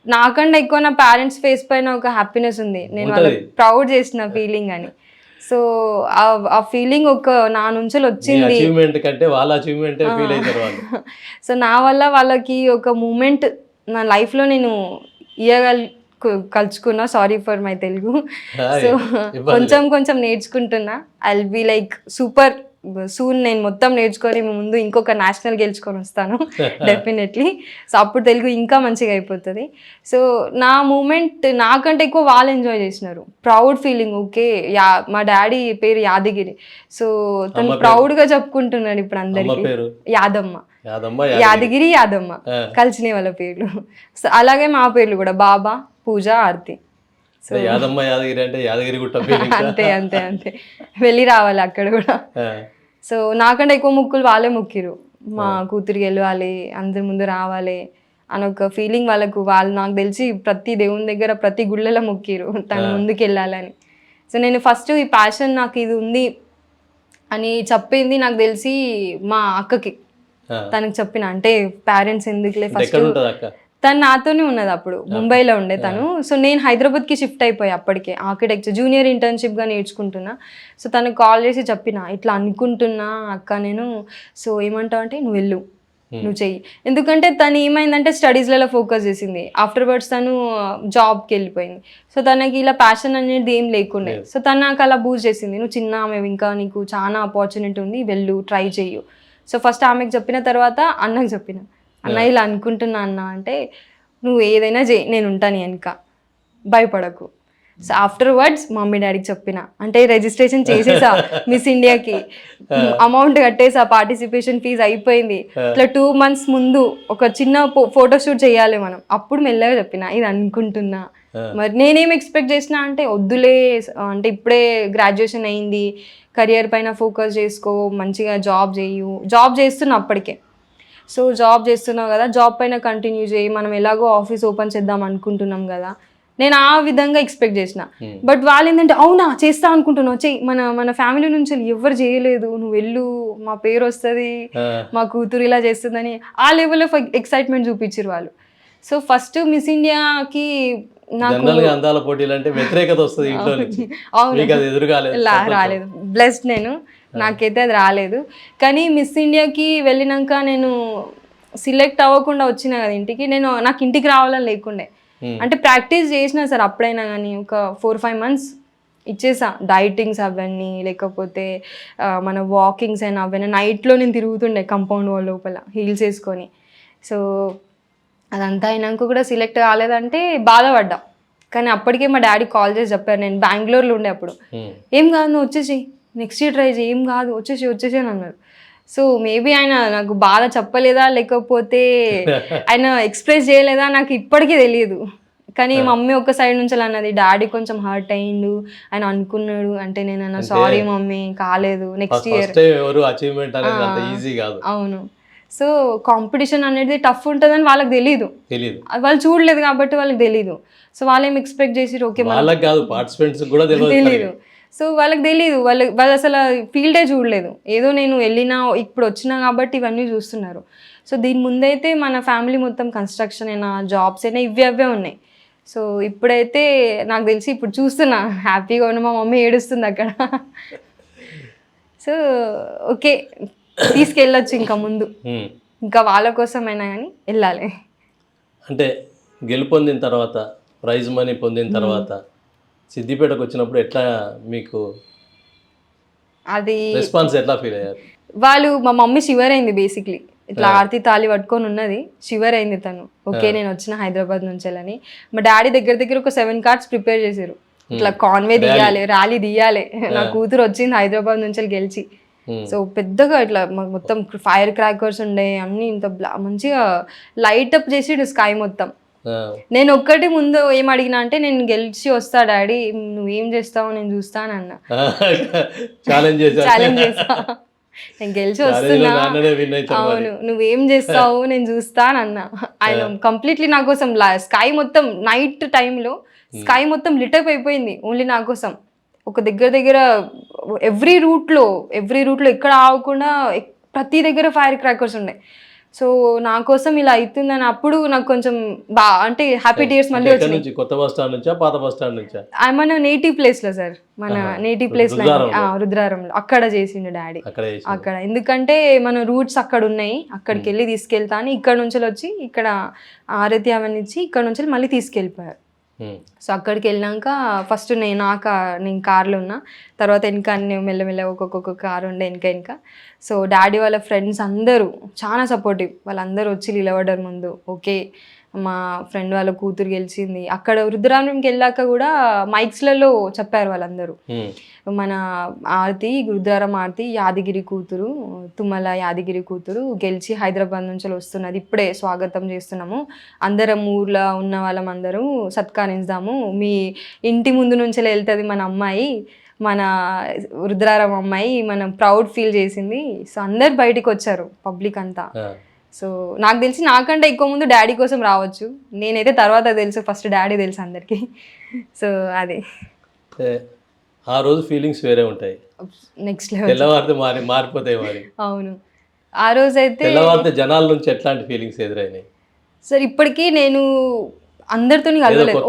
నాకంటే ఎక్కువ నా పేరెంట్స్ ఫేస్ పైన ఒక హ్యాపీనెస్ ఉంది. నేను వాళ్ళ ప్రౌడ్ చేసిన ఫీలింగ్ అని. సో ఆ ఫీలింగ్ ఒక నా నుంచి వచ్చింది. సో నా వల్ల వాళ్ళకి ఒక మూమెంట్ నా లైఫ్లో నేను కలుసుకున్నా. Sorry for my Telugu. So కొంచెం నేర్చుకుంటున్నా. I will be like super soon నేను మొత్తం నేర్చుకొని ముందు ఇంకొక నేషనల్ గెలుచుకొని వస్తాను డెఫినెట్లీ. సో అప్పుడు తెలుగు ఇంకా మంచిగా అయిపోతుంది. సో నా మూమెంట్ నాకంటే ఎక్కువ వాళ్ళు ఎంజాయ్ చేసినారు. Proud feeling. ఓకే, మా డాడీ పేరు యాదగిరి. సో తను ప్రౌడ్గా చెప్పుకుంటున్నాడు ఇప్పుడు అందరికీ. యాదమ్మ, యాదగిరి, యాదమ్మ కలిసినాయి వాళ్ళ పేర్లు. సో అలాగే మా పేర్లు కూడా బాబా, పూజ, ఆర్తి. సో యాదమ్మ యాదగిరి అంటే యాదగిరి గుట్ట అంతే అంతే అంతే వెళ్ళి రావాలి అక్కడ కూడా. సో నాకంటే ఎక్కువ ముక్కులు వాళ్ళే ముక్కిరు. మా కూతురికి వెళ్ళాలి, అందరి ముందు రావాలి అని ఒక ఫీలింగ్ వాళ్ళకు. వాళ్ళు నాకు తెలిసి ప్రతి దేవుని దగ్గర ప్రతి గుళ్ళలో మొక్కిరు తను ముందుకు వెళ్ళాలని. సో నేను ఫస్ట్ ఈ ప్యాషన్ నాకు ఇది ఉంది అని చెప్పింది నాకు తెలిసి మా అక్కకి. తనకి చెప్పిన అంటే పేరెంట్స్ ఎందుకులే ఫస్ట్. తను నాతోనే ఉన్నది అప్పుడు, ముంబైలో ఉండే తను. సో నేను హైదరాబాద్కి షిఫ్ట్ అయిపోయా అప్పటికే, ఆర్కిటెక్చర్ జూనియర్ ఇంటర్న్షిప్గా నేర్చుకుంటున్నా. సో తనకు కాల్ చేసి చెప్పిన ఇట్లా అనుకుంటున్నా అక్క నేను. సో ఏమంటావు అంటే నువ్వు వెళ్ళు, నువ్వు చెయ్యి. ఎందుకంటే తను ఏమైందంటే స్టడీస్లలో ఫోకస్ చేసింది. ఆఫ్టర్వర్డ్స్ తను జాబ్కి వెళ్ళిపోయింది. సో తనకి ఇలా ప్యాషన్ అనేది ఏం లేకుండే. సో తను నాకు అలా బూస్ట్ చేసింది, నువ్వు చిన్న ఆమె, ఇంకా నీకు చాలా ఆపర్చునిటీ ఉంది, వెళ్ళు, ట్రై చెయ్యు. సో ఫస్ట్ ఆమెకు చెప్పిన తర్వాత అన్నకు చెప్పిన, అన్న ఇలా అనుకుంటున్నా అన్న అంటే నువ్వు ఏదైనా చేయి, నేను ఉంటాను వెనక, భయపడకు. సో ఆఫ్టర్వర్డ్స్ మమ్మీ డాడీకి చెప్పిన, అంటే రిజిస్ట్రేషన్ చేసేసా మిస్ ఇండియాకి, అమౌంట్ కట్టేసా, పార్టిసిపేషన్ ఫీజు అయిపోయింది. ఇట్లా 2 months ముందు ఒక చిన్న ఫోటోషూట్ చేయాలి మనం. అప్పుడు మెల్లగా చెప్పిన ఇది అనుకుంటున్నా. మరి నేనేం ఎక్స్పెక్ట్ చేసిన అంటే వద్దులే, అంటే ఇప్పుడే గ్రాడ్యుయేషన్ అయింది, కెరియర్ పైన ఫోకస్ చేసుకో, మంచిగా జాబ్ చేయు. జాబ్ చేస్తున్నా అప్పటికే. సో జాబ్ చేస్తున్నావు కదా, జాబ్ పైన కంటిన్యూ చేయి, మనం ఎలాగో ఆఫీస్ ఓపెన్ చేద్దాం అనుకుంటున్నాం కదా, నేను ఆ విధంగా ఎక్స్పెక్ట్ చేసిన. బట్ వాళ్ళు ఏంటంటే అవునా చేస్తా అనుకుంటున్నావు, చెయ్యి, మన ఫ్యామిలీ నుంచి ఎవరు చేయలేదు, నువ్వు వెళ్ళు, మా పేరు వస్తుంది, మా కూతురు ఇలా చేస్తుందని ఆ లెవెల్ ఆఫ్ ఎక్సైట్మెంట్ చూపించారు వాళ్ళు. సో ఫస్ట్ మిస్ ఇండియాకి నాకు అందాల పోటీలు అంటే వ్యతిరేకత వస్తుంది ఇంట్లో నుంచి. రాలేదు, బ్లెస్డ్ నేను, నాకైతే అది రాలేదు. కానీ మిస్ ఇండియాకి వెళ్ళినాక నేను సిలెక్ట్ అవ్వకుండా వచ్చిన కదా ఇంటికి, నాకు ఇంటికి రావాలని లేకుండే. అంటే ప్రాక్టీస్ చేసినా సార్ అప్పుడైనా కానీ ఒక 4-5 months ఇచ్చేసా. డైటింగ్స్ అవన్నీ, లేకపోతే మన వాకింగ్స్ అయినా అవన్నీ నైట్లో నేను తిరుగుతుండే కాంపౌండ్ వాల్ లోపల హీల్స్ వేసుకొని. సో అదంతా అయినాక కూడా సిలెక్ట్ కాలేదంటే బాధపడ్డా. కానీ అప్పటికే మా డాడీ కాల్ చేసి చెప్పారు, నేను బెంగళూరులో ఉండే అప్పుడు, ఏం కాదు నువ్వు వచ్చేసి నెక్స్ట్ ఇయర్ ట్రై చేయి, ఏం కాదు వచ్చేసి అని అన్నారు. సో మేబీ ఆయన నాకు బాధ చెప్పలేదా లేకపోతే ఆయన ఎక్స్ప్రెస్ చేయలేదా నాకు ఇప్పటికీ తెలియదు. కానీ మమ్మీ ఒక సైడ్ నుంచి అన్నది, డాడీ కొంచెం హర్ట్ అయ్యిండు, ఆయన అనుకున్నాడు అంటే నేను అన్న సారీ మమ్మీ కాలేదు, నెక్స్ట్ ఇయర్. అవును. సో కాంపిటీషన్ అనేది టఫ్ ఉంటుందని వాళ్ళకి తెలియదు, వాళ్ళు చూడలేదు కాబట్టి వాళ్ళకి తెలీదు. సో వాళ్ళు ఏం ఎక్స్పెక్ట్ చేసి ఓకే తెలీదు. సో వాళ్ళకి తెలీదు, వాళ్ళు అసలు ఫీల్డే చూడలేదు. ఏదో నేను వెళ్ళినా ఇప్పుడు వచ్చినా కాబట్టి ఇవన్నీ చూస్తున్నారు. సో దీని ముందైతే మన ఫ్యామిలీ మొత్తం కన్స్ట్రక్షన్ అయినా జాబ్స్ అయినా అవే ఉన్నాయి. సో ఇప్పుడైతే నాకు తెలిసి ఇప్పుడు చూస్తున్నా హ్యాపీగా ఉన్న, మా మమ్మీ ఏడుస్తుంది అక్కడ. సో ఓకే తీసుకెళ్ళొచ్చు ఇంకా ముందు, ఇంకా వాళ్ళ కోసమైనా కానీ వెళ్ళాలి. అంటే గెలుపొందిన తర్వాత, ప్రైజ్ మనీ పొందిన తర్వాత సిద్దిపేటకు వచ్చినప్పుడు ఎట్లా మీకు అది రెస్పాన్స్ ఎట్లా ఫీల్ అయ్యారు? వాళ్ళు, మా మమ్మీ షివర్ అయింది బేసిక్లీ. ఇట్లా ఆర్తి తాళి పట్టుకొని ఉన్నది, షివర్ అయింది తను. ఓకే నేను వచ్చిన హైదరాబాద్ నుంచి అని. మా డాడీ దగ్గర ఒక 7 cards ప్రిపేర్ చేశారు. ఇట్లా కాన్వే తీయాలి, ర్యాలీ తీయాలి, నా కూతురు వచ్చింది హైదరాబాద్ నుంచి గెలిచి. సో పెద్దగా ఇట్లా మొత్తం ఫైర్ క్రాకర్స్ ఉండే, అన్ని ఇంత మంచిగా లైట్ అప్ చేసి స్కై మొత్తం. నేను ఒక్కటి ముందు ఏం అడిగినా అంటే, నేను గెలిచి వస్తా డాడీ, నువ్వేం చేస్తావు నేను చూస్తానన్నా. ఛాలెంజ్ చేసా, నేను గెలిచి వస్తున్నా, అవును నువ్వేం చేస్తావు నేను చూస్తానన్నా. ఆయన కంప్లీట్లీ నా కోసం స్కై మొత్తం నైట్ టైంలో స్కై మొత్తం లిటప్ అయిపోయింది ఓన్లీ నా కోసం. ఒక దగ్గర ఎవ్రీ రూట్లో ఎక్కడ ఆగకుండా ప్రతి దగ్గర ఫైర్ క్రాకర్స్ ఉన్నాయి. సో నా కోసం ఇలా అవుతుందని అప్పుడు నాకు కొంచెం అంటే హ్యాపీ టీయర్స్ మళ్ళీ వచ్చినాయి. కొత్త బస్ స్టాండ్ నుంచా పాత బస్ స్టాండ్ నుంచా? మన నేటివ్ ప్లేస్ లో సార్, మన నేటివ్ ప్లేస్ లో రుద్రారంలో అక్కడ చేసిండు డాడీ. అక్కడ ఎందుకంటే మన రూట్స్ అక్కడ ఉన్నాయి, అక్కడికి వెళ్ళి తీసుకెళ్తా అని ఇక్కడ నుంచి వచ్చి ఇక్కడ ఆరతి అవన్నీ ఇచ్చి ఇక్కడ నుంచి మళ్ళీ తీసుకెళ్ళిపోయారు. సో అక్కడికి వెళ్ళాక ఫస్ట్ నేను కార్లో ఉన్నా, తర్వాత వెనక మెల్లమెల్ల ఒక్కొక్క కారు ఉండే వెనక. సో డాడీ వాళ్ళ ఫ్రెండ్స్ అందరూ చాలా సపోర్టివ్, వాళ్ళందరూ వచ్చి నిలబడ్డారు ముందు. ఓకే మా ఫ్రెండ్ వాళ్ళ కూతురు గెలిచింది. అక్కడ రుద్రారంకి వెళ్ళాక కూడా మైక్స్లలో చెప్పారు వాళ్ళందరూ, మన ఆర్తి రుద్రారం ఆర్తి యాదగిరి కూతురు, తుమ్మల యాదగిరి కూతురు గెలిచి హైదరాబాద్ నుంచి వస్తున్నది, ఇప్పుడే స్వాగతం చేస్తున్నాము, అందరం ఊర్లో ఉన్న వాళ్ళందరూ సత్కరిస్తాము, మీ ఇంటి ముందు నుంచి వెళ్తుంది మన అమ్మాయి, మన రుద్రారం అమ్మాయి, మనం ప్రౌడ్ ఫీల్ చేసింది. సో అందరు బయటికి వచ్చారు పబ్లిక్ అంతా. సో నాకు తెలిసి నాకంటే ఎక్కువ ముందు డాడీ కోసం రావచ్చు, నేనైతే తర్వాత తెలుసు, ఫస్ట్ డాడీ తెలుసు అందరికీ. సో అదే ఆ రోజు ఫీలింగ్స్ వేరే ఉంటాయి, నెక్స్ట్ లెవెల్. తెల్లవారితే మారిపోతాయి మరి. అవును, ఆ రోజైతే తెల్లవారితే జనాల నుంచి ఎట్లాంటి ఫీలింగ్స్ ఎదురైనాయి? సార్ ఇప్పటికీ నేను అందరితో కలవలేదు,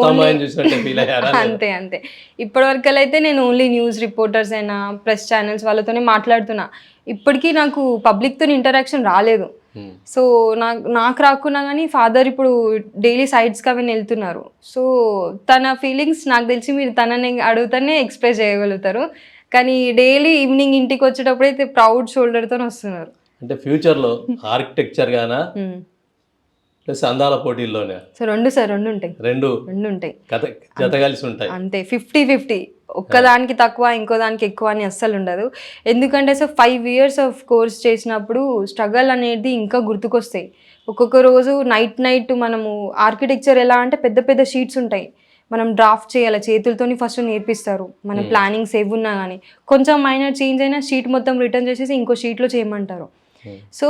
అంతే ఇప్పటివరకు అయితే నేను ఓన్లీ న్యూస్ రిపోర్టర్స్ అయినా ప్రెస్ ఛానల్స్ వాళ్ళతోనే మాట్లాడుతున్నా. ఇప్పటికీ నాకు పబ్లిక్తో ఇంటరాక్షన్ రాలేదు. సో నాకు రాకున్నా కానీ ఫాదర్ ఇప్పుడు డైలీ సైట్స్కి అవి వెళ్తున్నారు. సో తన ఫీలింగ్స్ నాకు తెలిసి మీరు తనని అడుగుతానే ఎక్స్ప్రెస్ చేయగలుగుతారు, కానీ డైలీ ఈవినింగ్ ఇంటికి వచ్చేటప్పుడు అయితే ప్రౌడ్ షోల్డర్తో వస్తున్నారు. అంటే ఫ్యూచర్లో ఆర్కిటెక్చర్ గానా ప్లస్ అందాల పోటీల్లోనే? సో రెండు ఉంటాయి, రెండు ఉంటాయి, జత కలిసి ఉంటాయి అంతే. 50-50, ఒక్కదానికి తక్కువ ఇంకో దానికి ఎక్కువ అని అస్సలు ఉండదు. ఎందుకంటే సో 5 years ఆఫ్ కోర్స్ చేసినప్పుడు స్ట్రగల్ అనేది ఇంకా గుర్తుకొస్తాయి. ఒక్కొక్క రోజు నైట్ మనము ఆర్కిటెక్చర్ ఎలా అంటే పెద్ద పెద్ద షీట్స్ ఉంటాయి, మనం డ్రాఫ్ట్ చేయాలి చేతులతోని, ఫస్ట్ నేర్పిస్తారు. మన ప్లానింగ్స్ ఏవి ఉన్నా కానీ కొంచెం మైనర్ చేంజ్ అయినా షీట్ మొత్తం రిటర్న్ చేసేసి ఇంకో షీట్లో చేయమంటారు. సో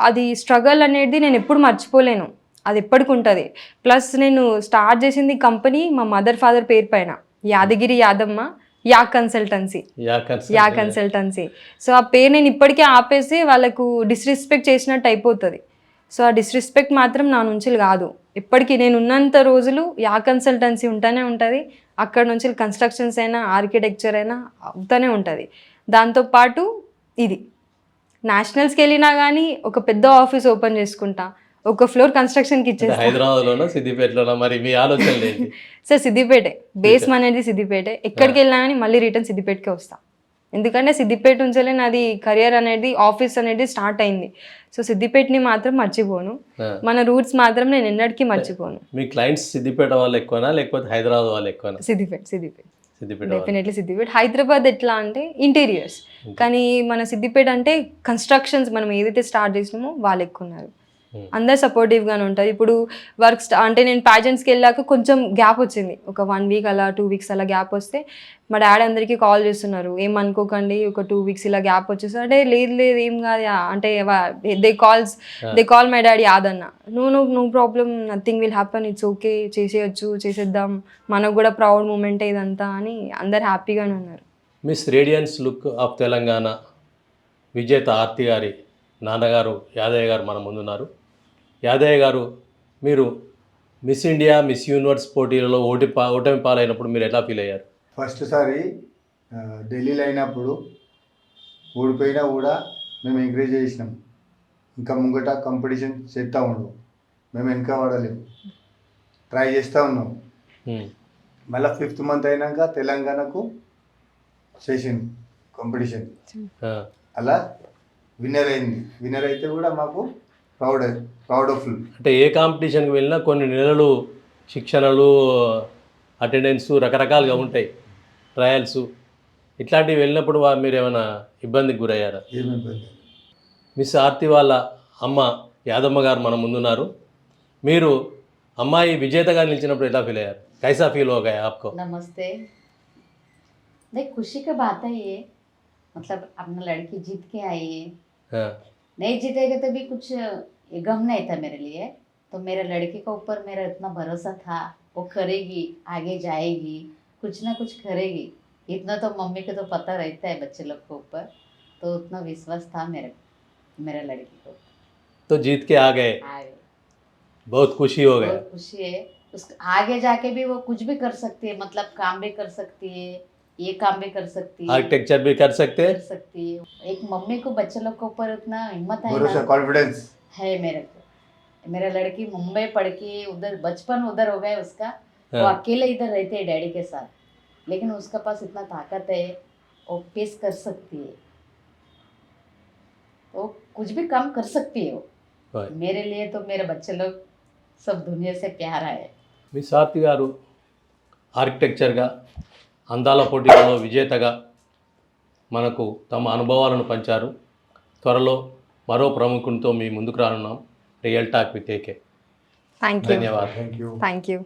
అది స్ట్రగల్ అనేది నేను ఎప్పుడు మర్చిపోలేను, అది ఎప్పటికి ఉంటుంది. ప్లస్ నేను స్టార్ట్ చేసింది కంపెనీ మా మదర్ ఫాదర్ పేరు పైన, Yadagiri Yadamma yeah consultancy. So ఆ పేరు నేను ఇప్పటికే ఆపేసి వాళ్ళకు డిస్రెస్పెక్ట్ చేసినట్టు అయిపోతుంది. సో ఆ డిస్రెస్పెక్ట్ మాత్రం నా నుంచి కాదు, ఇప్పటికీ నేను ఉన్నంత రోజులు యా కన్సల్టెన్సీ ఉంటూనే ఉంటుంది. అక్కడ నుంచి కన్స్ట్రక్షన్స్ అయినా ఆర్కిటెక్చర్ అయినా అవుతూనే ఉంటుంది. దాంతోపాటు ఇది నేషనల్స్కి వెళ్ళినా కానీ ఒక పెద్ద ఆఫీస్ ఓపెన్ చేసుకుంటా, ఒక ఫ్లోర్ కన్స్ట్రక్షన్కి ఇచ్చేసి. హైదరాబాద్లోనా సిద్దిపేటలోనా మరి మీ ఆలోచన లేదు? సార్ సిద్దిపేటే, బేస్ అనేది సిద్దిపేటే. ఎక్కడికి వెళ్ళినా కానీ మళ్ళీ రిటర్న్ సిద్దిపేటకే వస్తా, ఎందుకంటే సిద్దిపేట నుంచే నాది కెరియర్ అనేది ఆఫీస్ అనేది స్టార్ట్ అయింది. సో సిద్దిపేటని మాత్రం మర్చిపోను, మన రూట్స్ మాత్రం నేను ఎన్నటికీ మర్చిపోను. మీ క్లయింట్స్ సిద్దిపేట వాళ్ళు ఎక్కువనా లేకపోతే హైదరాబాద్ వాళ్ళు ఎక్కువనా? సిద్దిపేట డెఫినెట్లీ సిద్దిపేట. హైదరాబాద్ ఎట్లా అంటే ఇంటీరియర్స్, కానీ మన సిద్దిపేట అంటే కన్స్ట్రక్షన్స్ మనం ఏదైతే స్టార్ట్ చేసినామో వాళ్ళు ఎక్కువ ఉన్నారు, అందరు సపోర్టివ్గానే ఉంటుంది. ఇప్పుడు అంటే నేను ప్యాజెంట్స్కి వెళ్ళాక కొంచెం గ్యాప్ వచ్చింది, ఒక 1 week అలా 2 weeks అలా గ్యాప్ వస్తే మా డాడీ అందరికీ కాల్ చేస్తున్నారు, ఏమనుకోకండి ఒక 2 weeks ఇలా గ్యాప్ వచ్చేసి. అంటే లేదు ఏం కాదు అంటే they call my daddy Yadanna, no problem, nothing will happen, it's okay, చేసేద్దాం, మనకు కూడా ప్రౌడ్ మూమెంట్ ఇదంతా అని అందరు హ్యాపీగానే ఉన్నారు. Miss radians look of Telangana విజేత ఆర్తి గారి నాన్నగారు యాదయ్య గారు మన ముందున్నారు. యాదయ్య గారు, మీరు మిస్ ఇండియా మిస్ యూనివర్స్ పోటీలలో ఓటమి పాలైనప్పుడు మీరు ఎలా ఫీల్ అయ్యారు? ఫస్ట్ సారి ఢిల్లీలో అయినప్పుడు ఓడిపోయినా కూడా మేము ఎంకరేజ్ చేసినాం, ఇంకా ముంగట కాంపిటీషన్ చేస్తూ ఉండవు, మేము వెనక పడలేము, ట్రై చేస్తూ ఉన్నాం. మళ్ళీ 5th month అయినాక తెలంగాణకు చేసింది కాంపిటీషన్, అలా విన్నర్ అయింది. విన్నర్ అయితే కూడా మాకు ప్రౌడ్ ఆఫ్. అంటే ఏ కాంపిటీషన్కి వెళ్ళినా కొన్ని నెలలు శిక్షణలు, అటెండెన్స్ రకరకాలుగా ఉంటాయి, ట్రయల్స్ ఇట్లాంటివి వెళ్ళినప్పుడు మీరు ఏమైనా ఇబ్బందికి గురయ్యారా? ఏమి ఇబ్బంది? మిస్ ఆర్తి వాళ్ళ అమ్మ యాదమ్మ గారు మన ముందున్నారు. మీరు అమ్మాయి విజేతగా నిలిచినప్పుడు ఎలా ఫీల్ అయ్యారు? कैसा फील हो गया आपको? नमस्ते। देख खुशी की बात है ये, मतलब अपना लड़की जीत के आई है। हाँ। नहीं जीतेगा तो भी कुछ गम नहीं था मेरे लिए, तो मेरे लड़के के ऊपर मेरा इतना भरोसा था, वो करेगी, आगे जाएगी, कुछ ना कुछ करेगी, इतना तो मम्मी को तो पता रहता है बच्चे लोग के ऊपर, तो उतना विश्वास था मेरे लड़की को। तो जीत के आ गए, बहुत खुशी हो गई। बहुत खुशी है। उस आगे जाके भी वो कुछ भी कर सकती है, मतलब काम भी कर सकती है, ये काम भी कर सकती है, आर्किटेक्चर भी कर सकते हैं, कर सकती है। एक मम्मी को बच्चे लोग के ऊपर इतना हिम्मत है भरोसा, कॉन्फिडेंस है मेरे को। मेरा लड़की मुंबई पढ़ के उधर बचपन उधर हो गया उसका, वो अकेले इधर रहते हैं डैडी के साथ, लेकिन उसका पास इतना ताकत है, वो पेश कर सकती है, वो कुछ भी काम कर सकती है वो। Right. मेरे लिए तो मेरे बच्चे लोग सब दुनिया से प्यारा है। మీ సారథి గారు ఆర్కిటెక్చర్గా అందాల పోటీలలో విజేతగా మనకు తమ అనుభవాలను పంచారు. త్వరలో మరో ప్రముఖునితో మీ ముందుకు రానున్నాం. Real talk with AK. Thank you ధన్యవాదాలు. Thank you. Thank you.